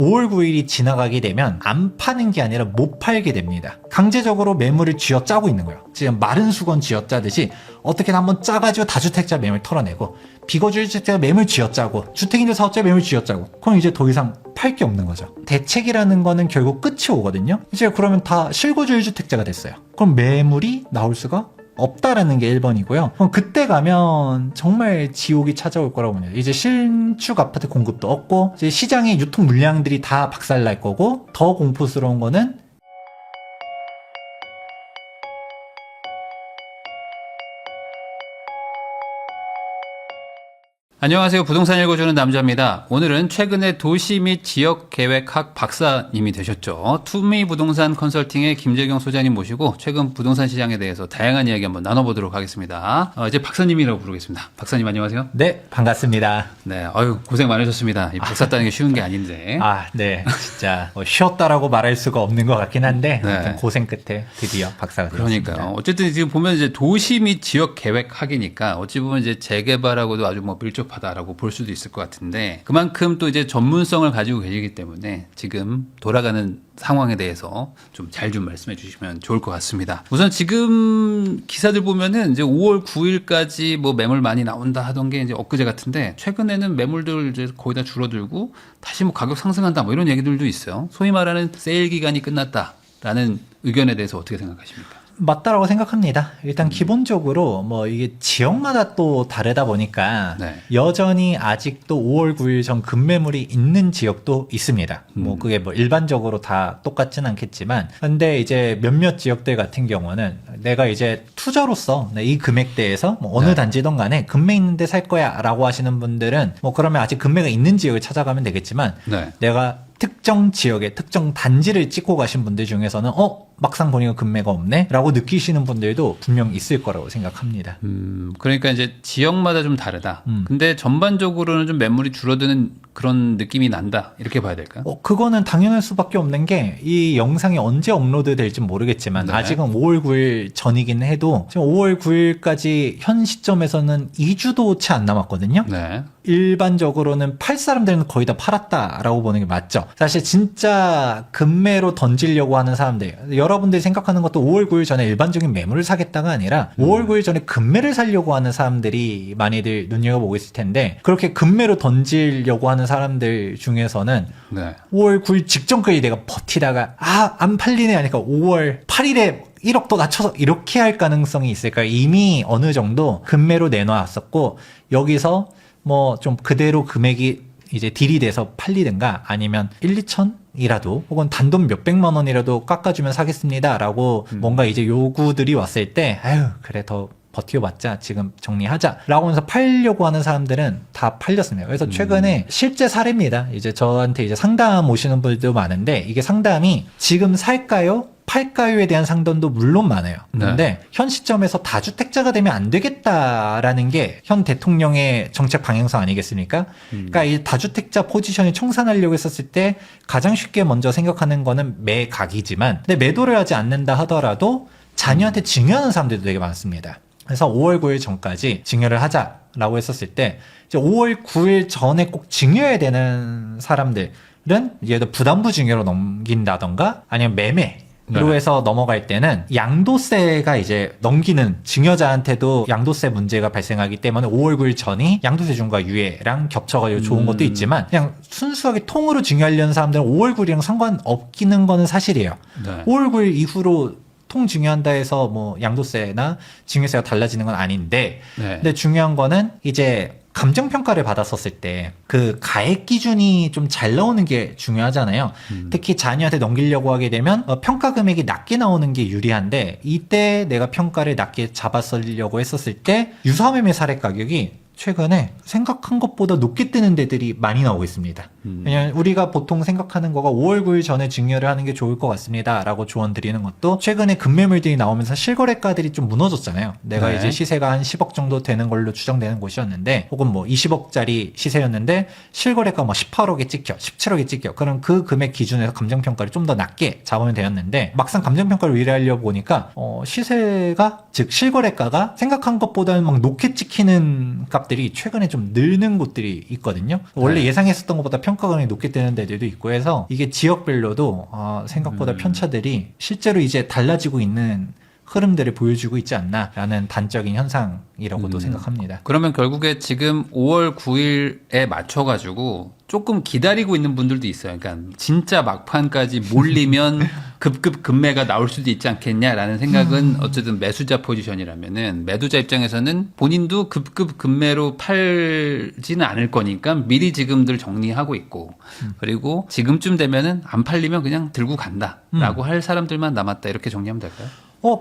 5월 9일이 지나가게 되면 안 파는 게 아니라 못 팔게 됩니다. 강제적으로 매물을 쥐어짜고 있는 거예요. 지금 마른 수건 쥐어짜듯이 어떻게든 한번 짜가지고 다주택자 매물 털어내고 비거주택자 매물 쥐어짜고 주택임대 사업자 매물 쥐어짜고 그럼 이제 더 이상 팔 게 없는 거죠. 대책이라는 거는 결국 끝이 오거든요. 이제 그러면 다 실거주 1주택자가 됐어요. 그럼 매물이 나올 수가 없다라는 게 1번이고요. 그럼 그때 가면 정말 지옥이 찾아올 거라고 봅니다. 이제 신축 아파트 공급도 없고 이제 시장의 유통 물량들이 다 박살날 거고 더 공포스러운 거는 안녕하세요. 부동산 읽어주는 남자입니다. 오늘은 최근에 도시 및 지역계획학 박사님이 되셨죠. 투미부동산 컨설팅의 김재경 소장님 모시고 최근 부동산 시장에 대해서 다양한 이야기 한번 나눠보도록 하겠습니다. 이제 박사님이라고 부르겠습니다. 박사님 안녕하세요. 네, 반갑습니다. 네, 고생 많으셨습니다. 이 박사 따는 게 쉬운 게 아닌데. 네, 진짜 쉬었다라고 말할 수가 없는 것 같긴 한데 네. 아무튼 고생 끝에 드디어 박사가 되었습니다. 그러니까요. 어쨌든 지금 보면 이제 도시 및 지역계획학이니까 어찌 보면 이제 재개발하고도 아주 밀접하다라고 볼 수도 있을 것 같은데 그만큼 또 이제 전문성을 가지고 계시기 때문에 지금 돌아가는 상황에 대해서 좀 잘 좀 말씀해 주시면 좋을 것 같습니다. 우선 지금 기사들 보면은 이제 5월 9일까지 뭐 매물 많이 나온다 하던 게 이제 엊그제 같은데 최근에는 매물들 이제 거의 다 줄어들고 다시 뭐 가격 상승한다 뭐 이런 얘기들도 있어요. 소위 말하는 세일 기간이 끝났다라는 의견에 대해서 어떻게 생각하십니까? 맞다라고 생각합니다. 일단 기본적으로 뭐 이게 지역마다 또 다르다 보니까 네. 여전히 아직도 5월 9일 전 급매물이 있는 지역도 있습니다. 뭐 그게 뭐 일반적으로 다 똑같진 않겠지만 근데 이제 몇몇 지역들 같은 경우는 내가 이제 투자로서 이 금액대에서 뭐 어느 네. 단지든 간에 금매 있는데 살 거야 라고 하시는 분들은 뭐 그러면 아직 금매가 있는 지역을 찾아가면 되겠지만 네. 내가 특정 지역에 특정 단지를 찍고 가신 분들 중에서는 막상 보니까 금매가 없네? 라고 느끼시는 분들도 분명 있을 거라고 생각합니다. 그러니까 이제 지역마다 좀 다르다. 근데 전반적으로는 좀 매물이 줄어드는 그런 느낌이 난다. 이렇게 봐야 될까요? 그거는 당연할 수밖에 없는 게 이 영상이 언제 업로드 될지 모르겠지만 네. 아직은 5월 9일 전이긴 해도 지금 5월 9일까지 현 시점에서는 2주도 채 안 남았거든요. 네. 일반적으로는 팔 사람들은 거의 다 팔았다라고 보는 게 맞죠. 사실 진짜 금매로 던지려고 하는 사람들, 여러분들이 생각하는 것도 5월 9일 전에 일반적인 매물을 사겠다가 아니라 5월 9일 전에 금매를 사려고 하는 사람들이 많이들 눈여겨보고 있을 텐데 그렇게 금매로 던지려고 하는 사람들 중에서는 네. 5월 9일 직전까지 내가 버티다가 안 팔리네 하니까 5월 8일에 1억 더 낮춰서 이렇게 할 가능성이 있을까요? 이미 어느 정도 금매로 내놓았었고 여기서 뭐 좀 그대로 금액이 이제 딜이 돼서 팔리든가 아니면 1, 2천이라도 혹은 단돈 몇백만 원이라도 깎아주면 사겠습니다라고 뭔가 이제 요구들이 왔을 때 아유 그래 더 버텨봤자 지금 정리하자라고 하면서 팔려고 하는 사람들은 다 팔렸습니다. 그래서 최근에 실제 사례입니다. 이제 저한테 이제 상담 오시는 분들도 많은데 이게 상담이 지금 살까요? 팔까요에 대한 상담도 물론 많아요. 그런데 현 시점에서 다주택자가 되면 안 되겠다라는 게 현 대통령의 정책 방향성 아니겠습니까? 그러니까 이 다주택자 포지션을 청산하려고 했었을 때 가장 쉽게 먼저 생각하는 거는 매각이지만 근데 매도를 하지 않는다 하더라도 자녀한테 증여하는 사람들도 되게 많습니다. 그래서 5월 9일 전까지 증여를 하자라고 했었을 때 이제 5월 9일 전에 꼭 증여해야 되는 사람들은 예를 들어 부담부 증여로 넘긴다던가 아니면 매매 로 해서 넘어갈 때는 양도세가 이제 넘기는 증여자한테도 양도세 문제가 발생하기 때문에 5월 9일 전이 양도세 중과 유예랑 겹쳐가지고 좋은 것도 있지만 그냥 순수하게 통으로 증여하려는 사람들은 5월 9일이랑 상관없기는 거는 사실이에요. 네. 5월 9일 이후로 통 증여한다 해서 뭐 양도세나 증여세가 달라지는 건 아닌데 네. 근데 중요한 거는 이제 감정평가를 받았었을 때 그 가액 기준이 좀 잘 나오는 게 중요하잖아요. 특히 자녀한테 넘기려고 하게 되면 평가 금액이 낮게 나오는 게 유리한데 이때 내가 평가를 낮게 잡았으려고 했었을 때 유사매매 사례 가격이 최근에 생각한 것보다 높게 뜨는 데들이 많이 나오고 있습니다. 왜냐면 우리가 보통 생각하는 거가 5월 9일 전에 증여를 하는 게 좋을 것 같습니다 라고 조언 드리는 것도 최근에 급매물들이 나오면서 실거래가들이 좀 무너졌잖아요. 내가 네. 이제 시세가 한 10억 정도 되는 걸로 추정되는 곳이었는데 혹은 뭐 20억짜리 시세였는데 실거래가 뭐 18억에 찍혀 17억에 찍혀 그럼 그 금액 기준에서 감정평가를 좀 더 낮게 잡으면 되었는데 막상 감정평가를 의뢰하려고 보니까 시세가 즉 실거래가가 생각한 것보다는 막 높게 찍히는 값 매각들이 최근에 좀 늘는 곳들이 있거든요. 원래 네. 예상했었던 것보다 평가감이 높게 뜨는 데들도 있고 해서 이게 지역별로도 생각보다 편차들이 실제로 이제 달라지고 있는 흐름들을 보여주고 있지 않나라는 단적인 현상이라고도 생각합니다. 그러면 결국에 지금 5월 9일에 맞춰가지고 조금 기다리고 있는 분들도 있어요. 그러니까 진짜 막판까지 몰리면 급급 급매가 나올 수도 있지 않겠냐라는 생각은 어쨌든 매수자 포지션이라면은 매도자 입장에서는 본인도 급급 급매로 팔지는 않을 거니까 미리 지금들 정리하고 있고 그리고 지금쯤 되면은 안 팔리면 그냥 들고 간다라고 할 사람들만 남았다 이렇게 정리하면 될까요?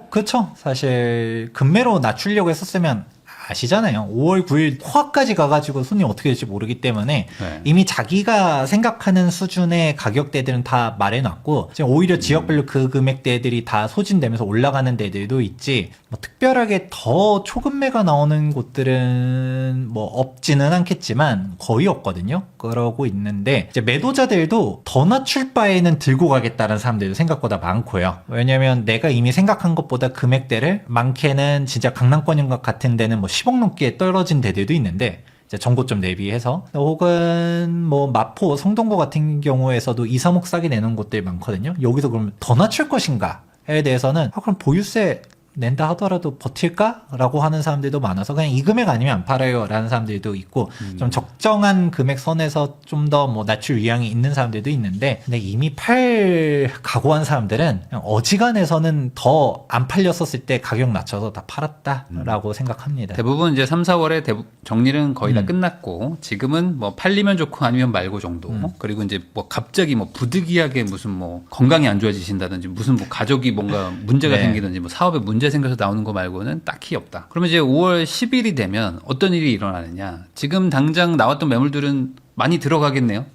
그쵸. 사실 급매로 낮추려고 했었으면 아시잖아요. 5월 9일 호화까지 가가지고 손이 어떻게 될지 모르기 때문에 네. 이미 자기가 생각하는 수준의 가격대들은 다 말해놨고 지금 오히려 지역별로 그 금액대들이 다 소진되면서 올라가는 데들도 있지 뭐 특별하게 더 초급매가 나오는 곳들은 뭐 없지는 않겠지만 거의 없거든요. 그러고 있는데 이제 매도자들도 더 낮출 바에는 들고 가겠다는 사람들도 생각보다 많고요. 왜냐면 내가 이미 생각한 것보다 금액대를 많게는 진짜 강남권인 것 같은 데는 뭐 10억 넘게 떨어진 데들도 있는데 이제 정고점 대비해서 혹은 뭐 마포, 성동구 같은 경우에서도 2, 3억 싸게 내는 곳들이 많거든요. 여기서 그러면 더 낮출 것인가에 대해서는 그럼 보유세 낸다 하더라도 버틸까? 라고 하는 사람들도 많아서 그냥 이 금액 아니면 안 팔아요 라는 사람들도 있고 좀 적정한 금액 선에서 좀 더 뭐 낮출 의향이 있는 사람들도 있는데 근데 이미 팔 각오한 사람들은 그냥 어지간해서는 더 안 팔렸었을 때 가격 낮춰서 다 팔았다라고 생각합니다. 대부분 이제 3, 4월에 정리는 거의 다 끝났고 지금은 뭐 팔리면 좋고 아니면 말고 정도. 그리고 이제 뭐 갑자기 뭐 부득이하게 무슨 뭐 건강이 안 좋아지신다든지 무슨 뭐 가족이 뭔가 문제가 네. 생기든지 뭐 사업에 문제 생겨서 나오는 거 말고는 딱히 없다. 그러면 이제 5월 10일이 되면 어떤 일이 일어나느냐? 지금 당장 나왔던 매물들은 많이 들어가겠네요.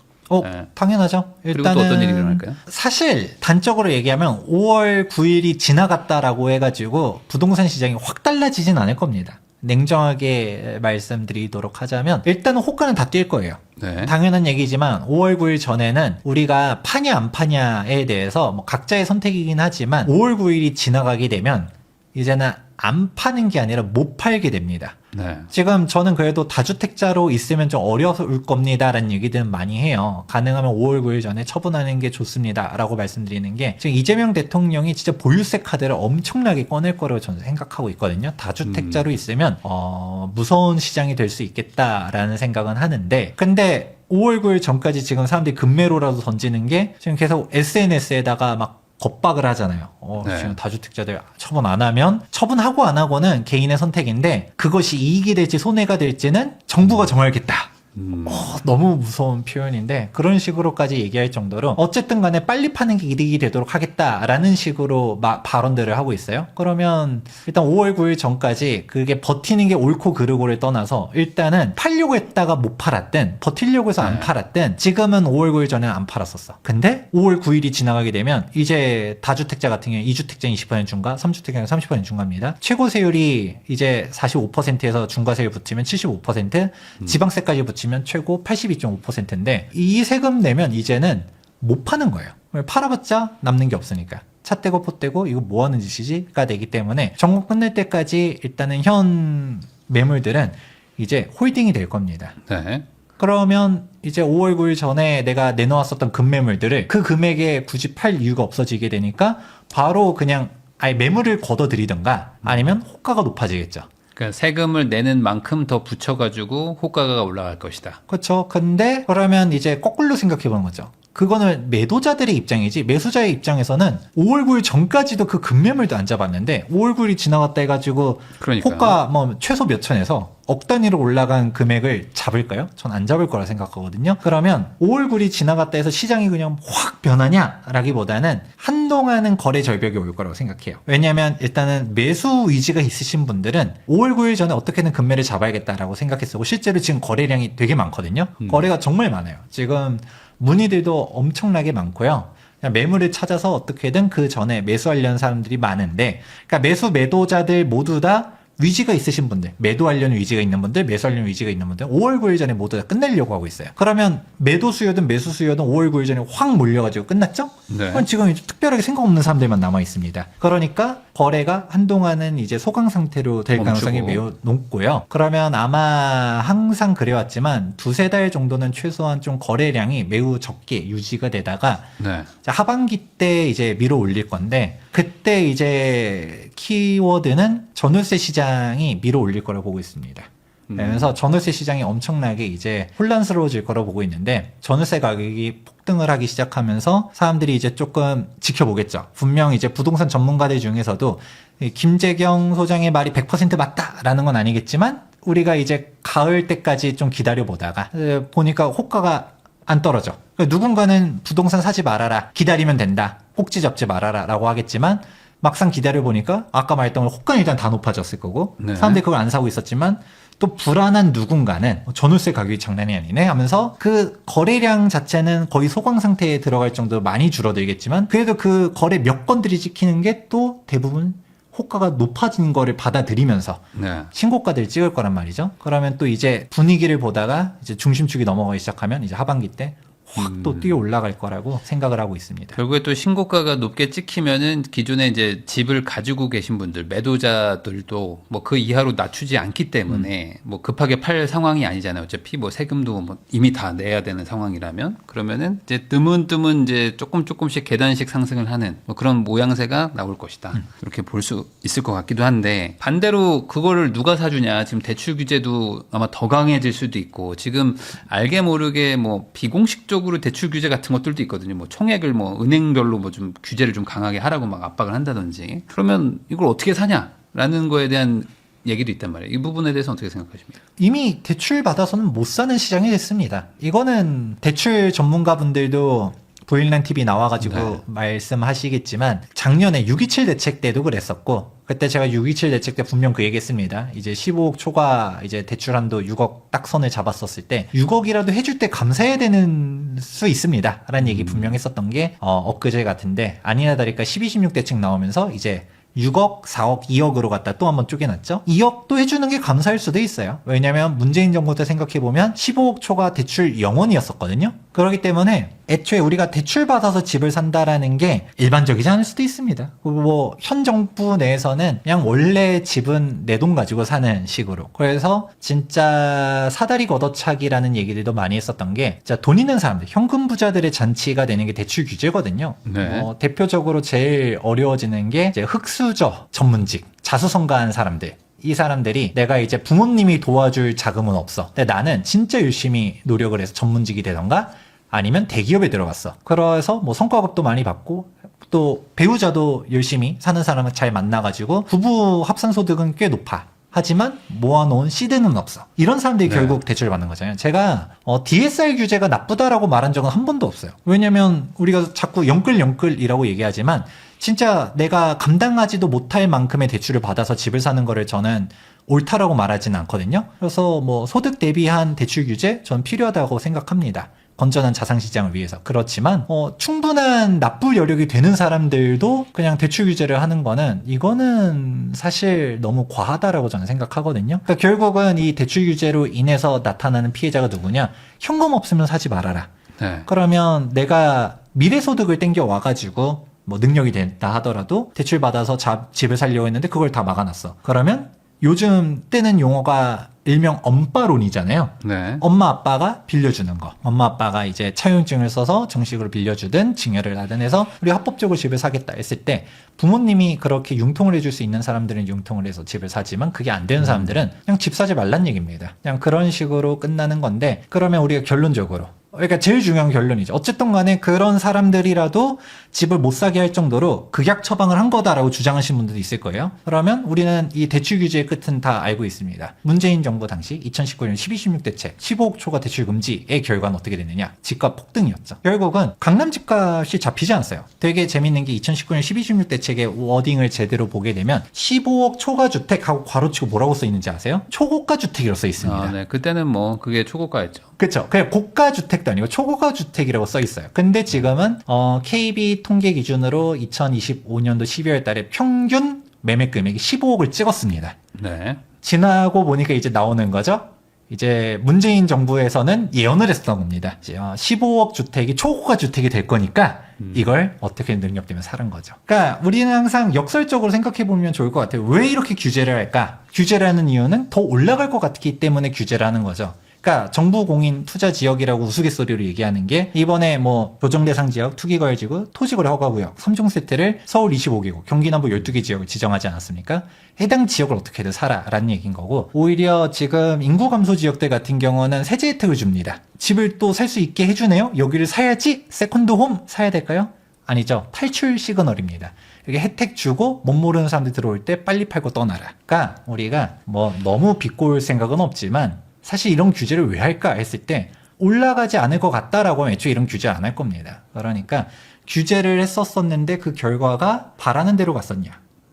네. 당연하죠. 그리고 일단은 또 어떤 일이 일어날까요? 사실 단적으로 얘기하면 5월 9일이 지나갔다라고 해가지고 부동산 시장이 확 달라지진 않을 겁니다. 냉정하게 말씀드리도록 하자면 일단은 호가는 다 뛸 거예요. 네. 당연한 얘기지만 5월 9일 전에는 우리가 파냐 안 파냐에 대해서 뭐 각자의 선택이긴 하지만 5월 9일이 지나가게 되면 이제는 안 파는 게 아니라 못 팔게 됩니다. 네. 지금 저는 그래도 다주택자로 있으면 좀 어려울 겁니다라는 얘기들은 많이 해요. 가능하면 5월 9일 전에 처분하는 게 좋습니다라고 말씀드리는 게 지금 이재명 대통령이 진짜 보유세 카드를 엄청나게 꺼낼 거라고 저는 생각하고 있거든요. 다주택자로 있으면 무서운 시장이 될 수 있겠다라는 생각은 하는데 근데 5월 9일 전까지 지금 사람들이 금매로라도 던지는 게 지금 계속 SNS에다가 막 겁박을 하잖아요. 네. 지금 다주택자들 처분 안 하면 처분하고 안 하고는 개인의 선택인데 그것이 이익이 될지 손해가 될지는 정부가 정하겠다. 너무 무서운 표현인데 그런 식으로까지 얘기할 정도로 어쨌든 간에 빨리 파는 게 이득이 되도록 하겠다라는 식으로 발언들을 하고 있어요. 그러면 일단 5월 9일 전까지 그게 버티는 게 옳고 그르고를 떠나서 일단은 팔려고 했다가 못 팔았든 버티려고 해서 안 팔았든 지금은 5월 9일 전에는 안 팔았었어. 근데 5월 9일이 지나가게 되면 이제 다주택자 같은 경우에 2주택자는 20% 중과 3주택자는 30% 중과입니다. 최고 세율이 이제 45%에서 중과세율 붙이면 75%, 지방세까지 붙이면 최고 82.5%인데 이 세금 내면 이제는 못 파는 거예요. 팔아봤자 남는 게 없으니까. 차 떼고 포 떼고 이거 뭐 하는 짓이지?가 되기 때문에 정권 끝낼 때까지 일단은 현 매물들은 이제 홀딩이 될 겁니다. 네. 그러면 이제 5월 9일 전에 내가 내놓았었던 금매물들을 그 금액에 굳이 팔 이유가 없어지게 되니까 바로 그냥 아예 매물을 걷어들이든가 아니면 호가가 높아지겠죠. 그러니까 세금을 내는 만큼 더 붙여가지고 호가가 올라갈 것이다. 그렇죠. 근데 그러면 이제 거꾸로 생각해 보는 거죠. 그거는 매도자들의 입장이지 매수자의 입장에서는 5월 9일 전까지도 그 금매물도 안 잡았는데 5월 9일이 지나갔다 해가지고 그러니까요. 호가 뭐 최소 몇 천에서 억 단위로 올라간 금액을 잡을까요? 전 안 잡을 거라 생각하거든요. 그러면 5월 9일이 지나갔다 해서 시장이 그냥 확 변하냐라기보다는 한동안은 거래 절벽이 올 거라고 생각해요. 왜냐하면 일단은 매수 의지가 있으신 분들은 5월 9일 전에 어떻게든 금매를 잡아야겠다라고 생각했었고 실제로 지금 거래량이 되게 많거든요. 거래가 정말 많아요. 지금 문의들도 엄청나게 많고요. 그냥 매물을 찾아서 어떻게든 그 전에 매수하려는 사람들이 많은데, 그러니까 매수 매도자들 모두 다 위지가 있으신 분들, 매도하려는 위지가 있는 분들, 매수하려는 위지가 있는 분들 5월 9일 전에 모두 다 끝내려고 하고 있어요. 그러면 매도 수요든 매수 수요든 5월 9일 전에 확 몰려가지고 끝났죠? 네. 그럼 지금 특별하게 생각 없는 사람들만 남아 있습니다. 그러니까 거래가 한동안은 이제 소강 상태로 될 가능성이 매우 높고요. 그러면 아마 항상 그래왔지만 두세 달 정도는 최소한 좀 거래량이 매우 적게 유지가 되다가 네. 자, 하반기 때 이제 밀어 올릴 건데 그때 이제 키워드는 전월세 시장이 밀어 올릴 거라고 보고 있습니다. 그래서 전월세 시장이 엄청나게 이제 혼란스러워질 거라고 보고 있는데 전월세 가격이 폭등을 하기 시작하면서 사람들이 이제 조금 지켜보겠죠. 분명 이제 부동산 전문가들 중에서도 이 김재경 소장의 말이 100% 맞다라는 건 아니겠지만 우리가 이제 가을 때까지 좀 기다려보다가 보니까 호가가 안 떨어져. 누군가는 부동산 사지 말아라. 기다리면 된다. 꼭지 잡지 말아라. 라고 하겠지만 막상 기다려보니까 아까 말했던 호가는 일단 다 높아졌을 거고 네. 사람들이 그걸 안 사고 있었지만 또 불안한 누군가는 전월세 가격이 장난이 아니네 하면서 그 거래량 자체는 거의 소강 상태에 들어갈 정도로 많이 줄어들겠지만 그래도 그 거래 몇 건들이 찍히는 게 또 대부분 호가가 높아진 거를 받아들이면서 네. 신고가들을 찍을 거란 말이죠. 그러면 또 이제 분위기를 보다가 이제 중심축이 넘어가기 시작하면 이제 하반기 때 확 또 뛰어 올라갈 거라고 생각을 하고 있습니다. 결국에 또 신고가가 높게 찍히면은 기존에 이제 집을 가지고 계신 분들, 매도자들도 뭐 그 이하로 낮추지 않기 때문에 뭐 급하게 팔 상황이 아니잖아요. 어차피 뭐 세금도 뭐 이미 다 내야 되는 상황이라면 그러면은 이제 드문드문 이제 조금씩 계단식 상승을 하는 뭐 그런 모양새가 나올 것이다. 이렇게 볼 수 있을 것 같기도 한데 반대로 그거를 누가 사주냐. 지금 대출 규제도 아마 더 강해질 수도 있고 지금 알게 모르게 뭐 비공식적으로 대출 규제 같은 것들도 있거든요. 뭐 총액을 뭐 은행별로 뭐 좀 규제를 좀 강하게 하라고 막 압박을 한다든지. 그러면 이걸 어떻게 사냐라는 거에 대한 얘기도 있단 말이에요. 이 부분에 대해서 어떻게 생각하십니까? 이미 대출 받아서는 못 사는 시장이 됐습니다. 이거는 대출 전문가분들도 보일랜 TV 나와가지고 네. 말씀하시겠지만 작년에 6.27 대책 때도 그랬었고 그때 제가 6.27 대책 때 분명 그 얘기했습니다. 이제 15억 초과 이제 대출 한도 6억 딱 선을 잡았었을 때 6억이라도 해줄 때 감사해야 되는 수 있습니다. 라는 얘기 분명 했었던 게 엊그제 같은데 아니나 다를까 12.16 대책 나오면서 이제 6억, 4억, 2억으로 갖다 또 한번 쪼개놨죠. 2억도 해주는 게 감사할 수도 있어요. 왜냐면 문재인 정부 때 생각해보면 15억 초과 대출 0원이었었거든요. 그렇기 때문에 애초에 우리가 대출 받아서 집을 산다라는 게 일반적이지 않을 수도 있습니다. 뭐 현 정부 내에서는 그냥 원래 집은 내 돈 가지고 사는 식으로. 그래서 진짜 사다리 걷어차기라는 얘기들도 많이 했었던 게 진짜 돈 있는 사람들, 현금 부자들의 잔치가 되는 게 대출 규제거든요. 네. 대표적으로 제일 어려워지는 게 이제 흑수저 전문직, 자수성가한 사람들. 이 사람들이 내가 이제 부모님이 도와줄 자금은 없어. 근데 나는 진짜 열심히 노력을 해서 전문직이 되던가 아니면 대기업에 들어갔어. 그래서 뭐 성과급도 많이 받고 또 배우자도 열심히 사는 사람을 잘 만나가지고 부부 합산소득은 꽤 높아. 하지만 모아놓은 시드는 없어. 이런 사람들이 네. 결국 대출을 받는 거잖아요. 제가 DSR 규제가 나쁘다라고 말한 적은 한 번도 없어요. 왜냐면 우리가 자꾸 영끌이라고 얘기하지만 진짜 내가 감당하지도 못할 만큼의 대출을 받아서 집을 사는 거를 저는 옳다라고 말하지는 않거든요. 그래서 뭐 소득 대비한 대출 규제 저는 필요하다고 생각합니다. 건전한 자산시장을 위해서. 그렇지만 충분한 납부 여력이 되는 사람들도 그냥 대출 규제를 하는 거는 이거는 사실 너무 과하다라고 저는 생각하거든요. 그러니까 결국은 이 대출 규제로 인해서 나타나는 피해자가 누구냐? 현금 없으면 사지 말아라. 네. 그러면 내가 미래소득을 땡겨 와가지고 뭐 능력이 된다 하더라도 대출 받아서 집을 살려고 했는데 그걸 다 막아놨어. 그러면 요즘 뜨는 용어가 일명 엄빠론이잖아요. 네. 엄마 아빠가 빌려주는 거. 엄마 아빠가 이제 차용증을 써서 정식으로 빌려주든 증여를 하든 해서 우리 합법적으로 집을 사겠다 했을 때 부모님이 그렇게 융통을 해줄 수 있는 사람들은 융통을 해서 집을 사지만 그게 안 되는 사람들은 그냥 집 사지 말란 얘기입니다. 그냥 그런 식으로 끝나는 건데 그러면 우리가 결론적으로 그러니까 제일 중요한 결론이죠. 어쨌든 간에 그런 사람들이라도 집을 못 사게 할 정도로 극약 처방을 한 거다라고 주장하시는 분들도 있을 거예요. 그러면 우리는 이 대출 규제의 끝은 다 알고 있습니다. 문재인 정부 당시 2019년 12.16 대책 15억 초과 대출 금지의 결과는 어떻게 됐느냐. 집값 폭등이었죠. 결국은 강남 집값이 잡히지 않았어요. 되게 재밌는 게 2019년 12.16 대책의 워딩을 제대로 보게 되면 15억 초과 주택하고 괄호치고 뭐라고 써 있는지 아세요? 초고가 주택이라고 써 있습니다. 네. 그때는 뭐 그게 초고가였죠. 그렇죠. 그냥 고가 주택도 아니고 초고가 주택이라고 써 있어요. 근데 지금은 KB 통계 기준으로 2025년도 12월 달에 평균 매매 금액이 15억을 찍었습니다. 네. 지나고 보니까 이제 나오는 거죠. 이제 문재인 정부에서는 예언을 했던 겁니다. 이제 15억 주택이 초고가 주택이 될 거니까 이걸 어떻게 능력되면 사는 거죠. 그러니까 우리는 항상 역설적으로 생각해 보면 좋을 것 같아요. 왜 이렇게 규제를 할까? 규제라는 이유는 더 올라갈 것 같기 때문에 규제라는 거죠. 그러니까 정부 공인 투자 지역이라고 우스갯소리로 얘기하는 게 이번에 뭐 조정 대상 지역, 투기거래지구, 토지거래 허가구역 3종 세트를 서울 25개국, 경기 남부 12개 지역을 지정하지 않았습니까? 해당 지역을 어떻게든 사라라는 얘기인 거고, 오히려 지금 인구 감소 지역들 같은 경우는 세제 혜택을 줍니다. 집을 또 살 수 있게 해주네요. 여기를 사야지 세컨드 홈 사야 될까요? 아니죠. 탈출 시그널입니다. 이게 혜택 주고 못 모르는 사람들 들어올 때 빨리 팔고 떠나라. 그러니까 우리가 뭐 너무 비꼬을 생각은 없지만 사실 이런 규제를 왜 할까 했을 때 올라가지 않을 것 같다라고 하면 애초에 이런 규제 안 할 겁니다. 그러니까 규제를 했었었는데 그 결과가 바라는 대로 갔었냐?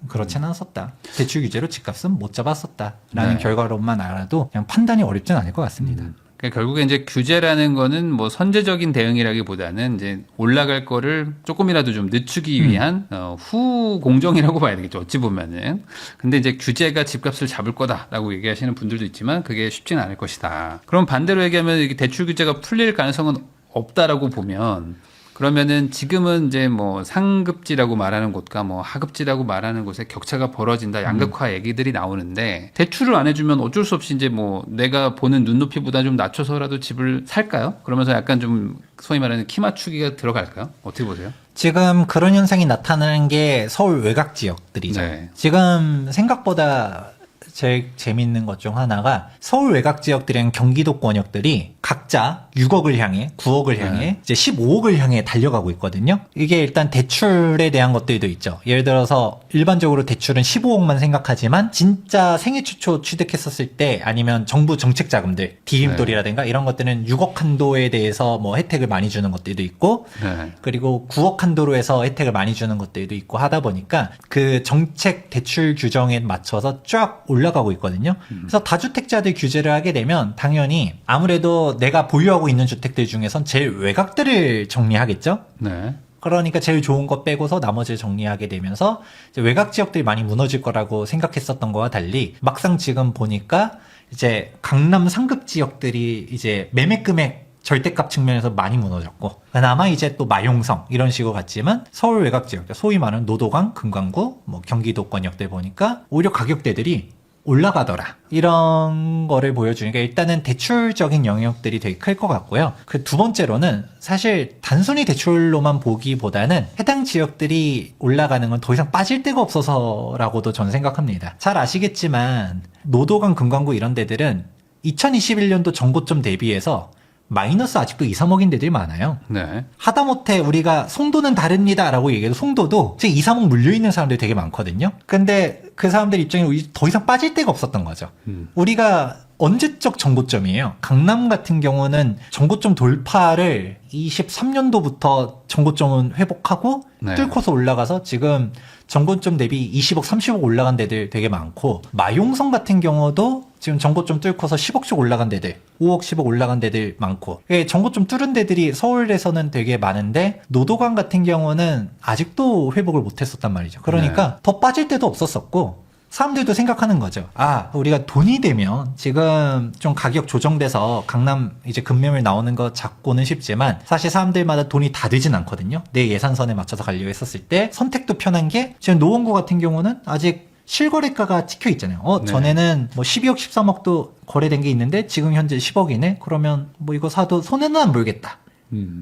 그렇지는 않았었다. 대출 규제로 집값은 못 잡았었다라는 네. 결과로만 알아도 그냥 판단이 어렵진 않을 것 같습니다. 그러니까 결국에 이제 규제라는 거는 뭐 선제적인 대응이라기보다는 이제 올라갈 거를 조금이라도 좀 늦추기 위한 후 공정이라고 봐야 되겠죠. 어찌 보면은. 근데 이제 규제가 집값을 잡을 거다라고 얘기하시는 분들도 있지만 그게 쉽지는 않을 것이다. 그럼 반대로 얘기하면 이게 대출 규제가 풀릴 가능성은 없다라고 보면, 그러면은 지금은 이제 뭐 상급지라고 말하는 곳과 뭐 하급지라고 말하는 곳에 격차가 벌어진다, 양극화 얘기들이 나오는데, 대출을 안 해주면 어쩔 수 없이 이제 뭐 내가 보는 눈높이보다 좀 낮춰서라도 집을 살까요? 그러면서 약간 좀 소위 말하는 키 맞추기가 들어갈까요? 어떻게 보세요? 지금 그런 현상이 나타나는 게 서울 외곽 지역들이죠. 네. 지금 생각보다 제일 재밌는 것 중 하나가 서울 외곽 지역들이랑 경기도 권역들이 각자 6억을 향해, 9억을 향해, 이제 15억을 향해 달려가고 있거든요. 이게 일단 대출에 대한 것들도 있죠. 예를 들어서 일반적으로 대출은 15억만 생각하지만 진짜 생애 최초 취득했었을 때 아니면 정부 정책 자금들, 디딤돌이라든가 이런 것들은 6억 한도에 대해서 뭐 혜택을 많이 주는 것들도 있고, 네. 그리고 9억 한도로 해서 혜택을 많이 주는 것들도 있고 하다 보니까 그 정책 대출 규정에 맞춰서 쫙 올라가고 있거든요. 그래서 다주택자들 규제를 하게 되면 당연히 아무래도 내가 보유하고 있는 주택들 중에선 제일 외곽들을 정리하겠죠. 네. 그러니까 제일 좋은 거 빼고서 나머지를 정리하게 되면서 이제 외곽 지역들이 많이 무너질 거라고 생각했었던 거와 달리 막상 지금 보니까 이제 강남 상급 지역들이 이제 매매 금액 절대값 측면에서 많이 무너졌고, 그나마 이제 또 마용성 이런 식으로 갔지만 서울 외곽 지역, 소위 말하는 노도강, 금강구, 뭐 경기도권역들 보니까 오히려 가격대들이 올라가더라. 이런 거를 보여주니까 일단은 대출적인 영역들이 되게 클 것 같고요. 그 두 번째로는 사실 단순히 대출로만 보기보다는 해당 지역들이 올라가는 건 더 이상 빠질 데가 없어서라고도 저는 생각합니다. 잘 아시겠지만 노도강, 금강구 이런 데들은 2021년도 전고점 대비해서 마이너스 아직도 2, 3억인 데들이 많아요. 네. 하다못해 우리가 송도는 다릅니다 라고 얘기해도 송도도 지금 2, 3억 물려있는 사람들이 되게 많거든요. 근데 그 사람들 입장에 더 이상 빠질 데가 없었던 거죠. 우리가 언제적 정고점이에요. 강남 같은 경우는 정고점 돌파를 23년도부터 정고점은 회복하고 네. 뚫고서 올라가서 지금 정고점 대비 20억, 30억 올라간 데들 되게 많고, 마용성 같은 경우도 지금 정고점 뚫고서 10억씩 올라간 데들, 5억, 10억 올라간 데들 많고, 정고점 뚫은 데들이 서울에서는 되게 많은데 노도강 같은 경우는 아직도 회복을 못했었단 말이죠. 그러니까 더 빠질 데도 없었었고, 사람들도 생각하는 거죠. 아, 우리가 돈이 되면 지금 좀 가격 조정돼서 강남 이제 급매물 나오는 거 잡고는 쉽지만 사실 사람들마다 돈이 다 되진 않거든요. 내 예산선에 맞춰서 가려고 했었을 때 선택도 편한 게 지금 노원구 같은 경우는 아직 실거래가가 찍혀 있잖아요. 네. 전에는 뭐 12억, 13억도 거래된 게 있는데 지금 현재 10억이네? 그러면 뭐 이거 사도 손해는 안 보이겠다.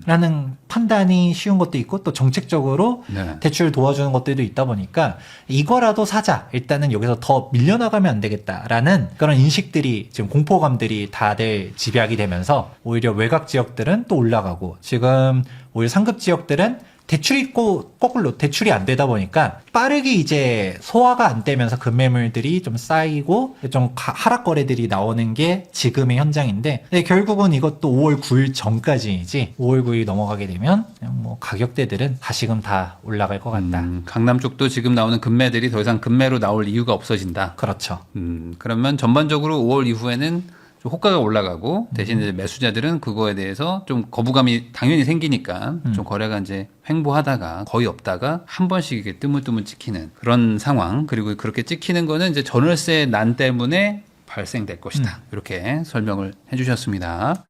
라는 판단이 쉬운 것도 있고, 또 정책적으로 네. 대출 도와주는 것들도 있다 보니까 이거라도 사자, 일단은 여기서 더 밀려나가면 안 되겠다라는 그런 인식들이, 지금 공포감들이 다들 집약이 되면서 오히려 외곽 지역들은 또 올라가고, 지금 오히려 상급 지역들은 대출이 거꾸로 대출이 안 되다 보니까 빠르게 이제 소화가 안 되면서 급매물들이 좀 쌓이고 좀 하락 거래들이 나오는 게 지금의 현장인데, 결국은 이것도 5월 9일 전까지이지 5월 9일 넘어가게 되면 그냥 뭐 가격대들은 다시금 다 올라갈 것 같다. 강남 쪽도 지금 나오는 급매들이 더 이상 급매로 나올 이유가 없어진다. 그렇죠. 그러면 전반적으로 5월 이후에는 좀 호가가 올라가고 대신 이제 매수자들은 그거에 대해서 좀 거부감이 당연히 생기니까 좀 거래가 이제 횡보하다가 거의 없다가 한 번씩 이렇게 뜨문뜨문 찍히는 그런 상황. 그리고 그렇게 찍히는 거는 이제 전월세 난 때문에 발생될 것이다. 이렇게 설명을 해주셨습니다.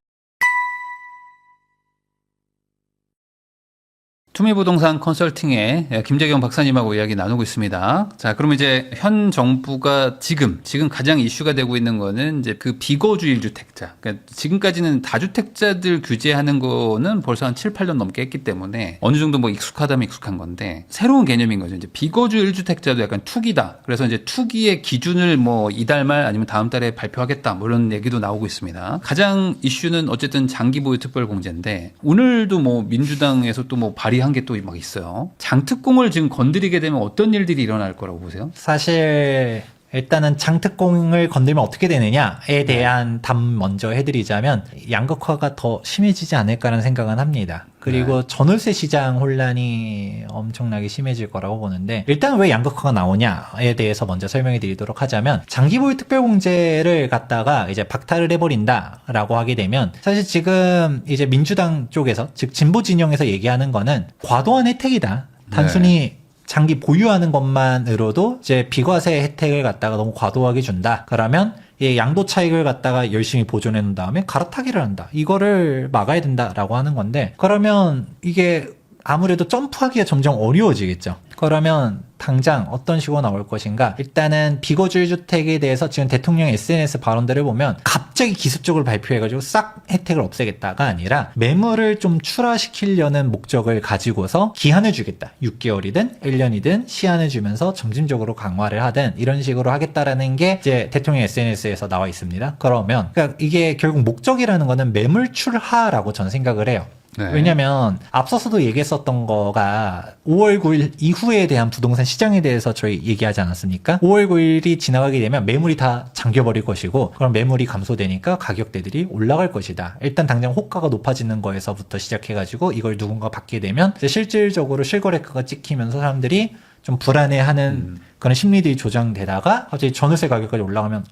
투미부동산 컨설팅의 김재경 박사님하고 이야기 나누고 있습니다. 자, 그럼 이제 현 정부가 지금 가장 이슈가 되고 있는 거는 이제 그 비거주 1주택자. 그러니까 지금까지는 다주택자들 규제하는 거는 벌써 한 7, 8년 넘게 했기 때문에 어느 정도 뭐 익숙하다면 익숙한 건데 새로운 개념인 거죠. 이제 비거주 1주택자도 약간 투기다. 그래서 이제 투기의 기준을 뭐 이달 말 아니면 다음 달에 발표하겠다. 뭐 이런 얘기도 나오고 있습니다. 가장 이슈는 어쨌든 장기 보유 특별 공제인데 오늘도 뭐 민주당에서 또 뭐 발의한 게 또 막 있어요. 장특공을 지금 건드리게 되면 어떤 일들이 일어날 거라고 보세요? 사실 일단은 장특공을 건들면 어떻게 되느냐에 대한 답 먼저 해드리자면 양극화가 더 심해지지 않을까라는 생각은 합니다. 그리고 전월세 시장 혼란이 엄청나게 심해질 거라고 보는데 일단 왜 양극화가 나오냐에 대해서 먼저 설명해 드리도록 하자면 장기보유 특별공제를 갖다가 이제 박탈을 해버린다라고 하게 되면 사실 지금 이제 민주당 쪽에서 즉 진보 진영에서 얘기하는 거는 과도한 혜택이다. 단순히 장기 보유하는 것만으로도 이제 비과세 혜택을 갖다가 너무 과도하게 준다. 그러면 이 양도 차익을 갖다가 열심히 보존해 놓은 다음에 갈아타기를 한다. 이거를 막아야 된다라고 하는 건데 그러면 이게 아무래도 점프하기가 점점 어려워지겠죠. 그러면 당장 어떤 식으로 나올 것인가? 일단은 비거주 1주택에 대해서 지금 대통령 SNS 발언들을 보면 갑자기 기습적으로 발표해가지고 싹 혜택을 없애겠다가 아니라 매물을 좀 출하시키려는 목적을 가지고서 기한을 주겠다. 6개월이든 1년이든 시한을 주면서 점진적으로 강화를 하든 이런 식으로 하겠다라는 게 이제 대통령 SNS에서 나와 있습니다. 그러면 그러니까 이게 결국 목적이라는 거는 매물 출하라고 저는 생각을 해요. 네. 왜냐면 앞서서도 얘기했었던 거가 5월 9일 이후에 대한 부동산 시장에 대해서 저희 얘기하지 않았습니까? 5월 9일이 지나가게 되면 매물이 다 잠겨버릴 것이고 그럼 매물이 감소되니까 가격대들이 올라갈 것이다. 일단 당장 호가가 높아지는 거에서부터 시작해가지고 이걸 누군가 받게 되면 이제 실질적으로 실거래가가 찍히면서 사람들이 좀 불안해하는 그런 심리들이 조장되다가 갑자기 전월세 가격까지 올라가면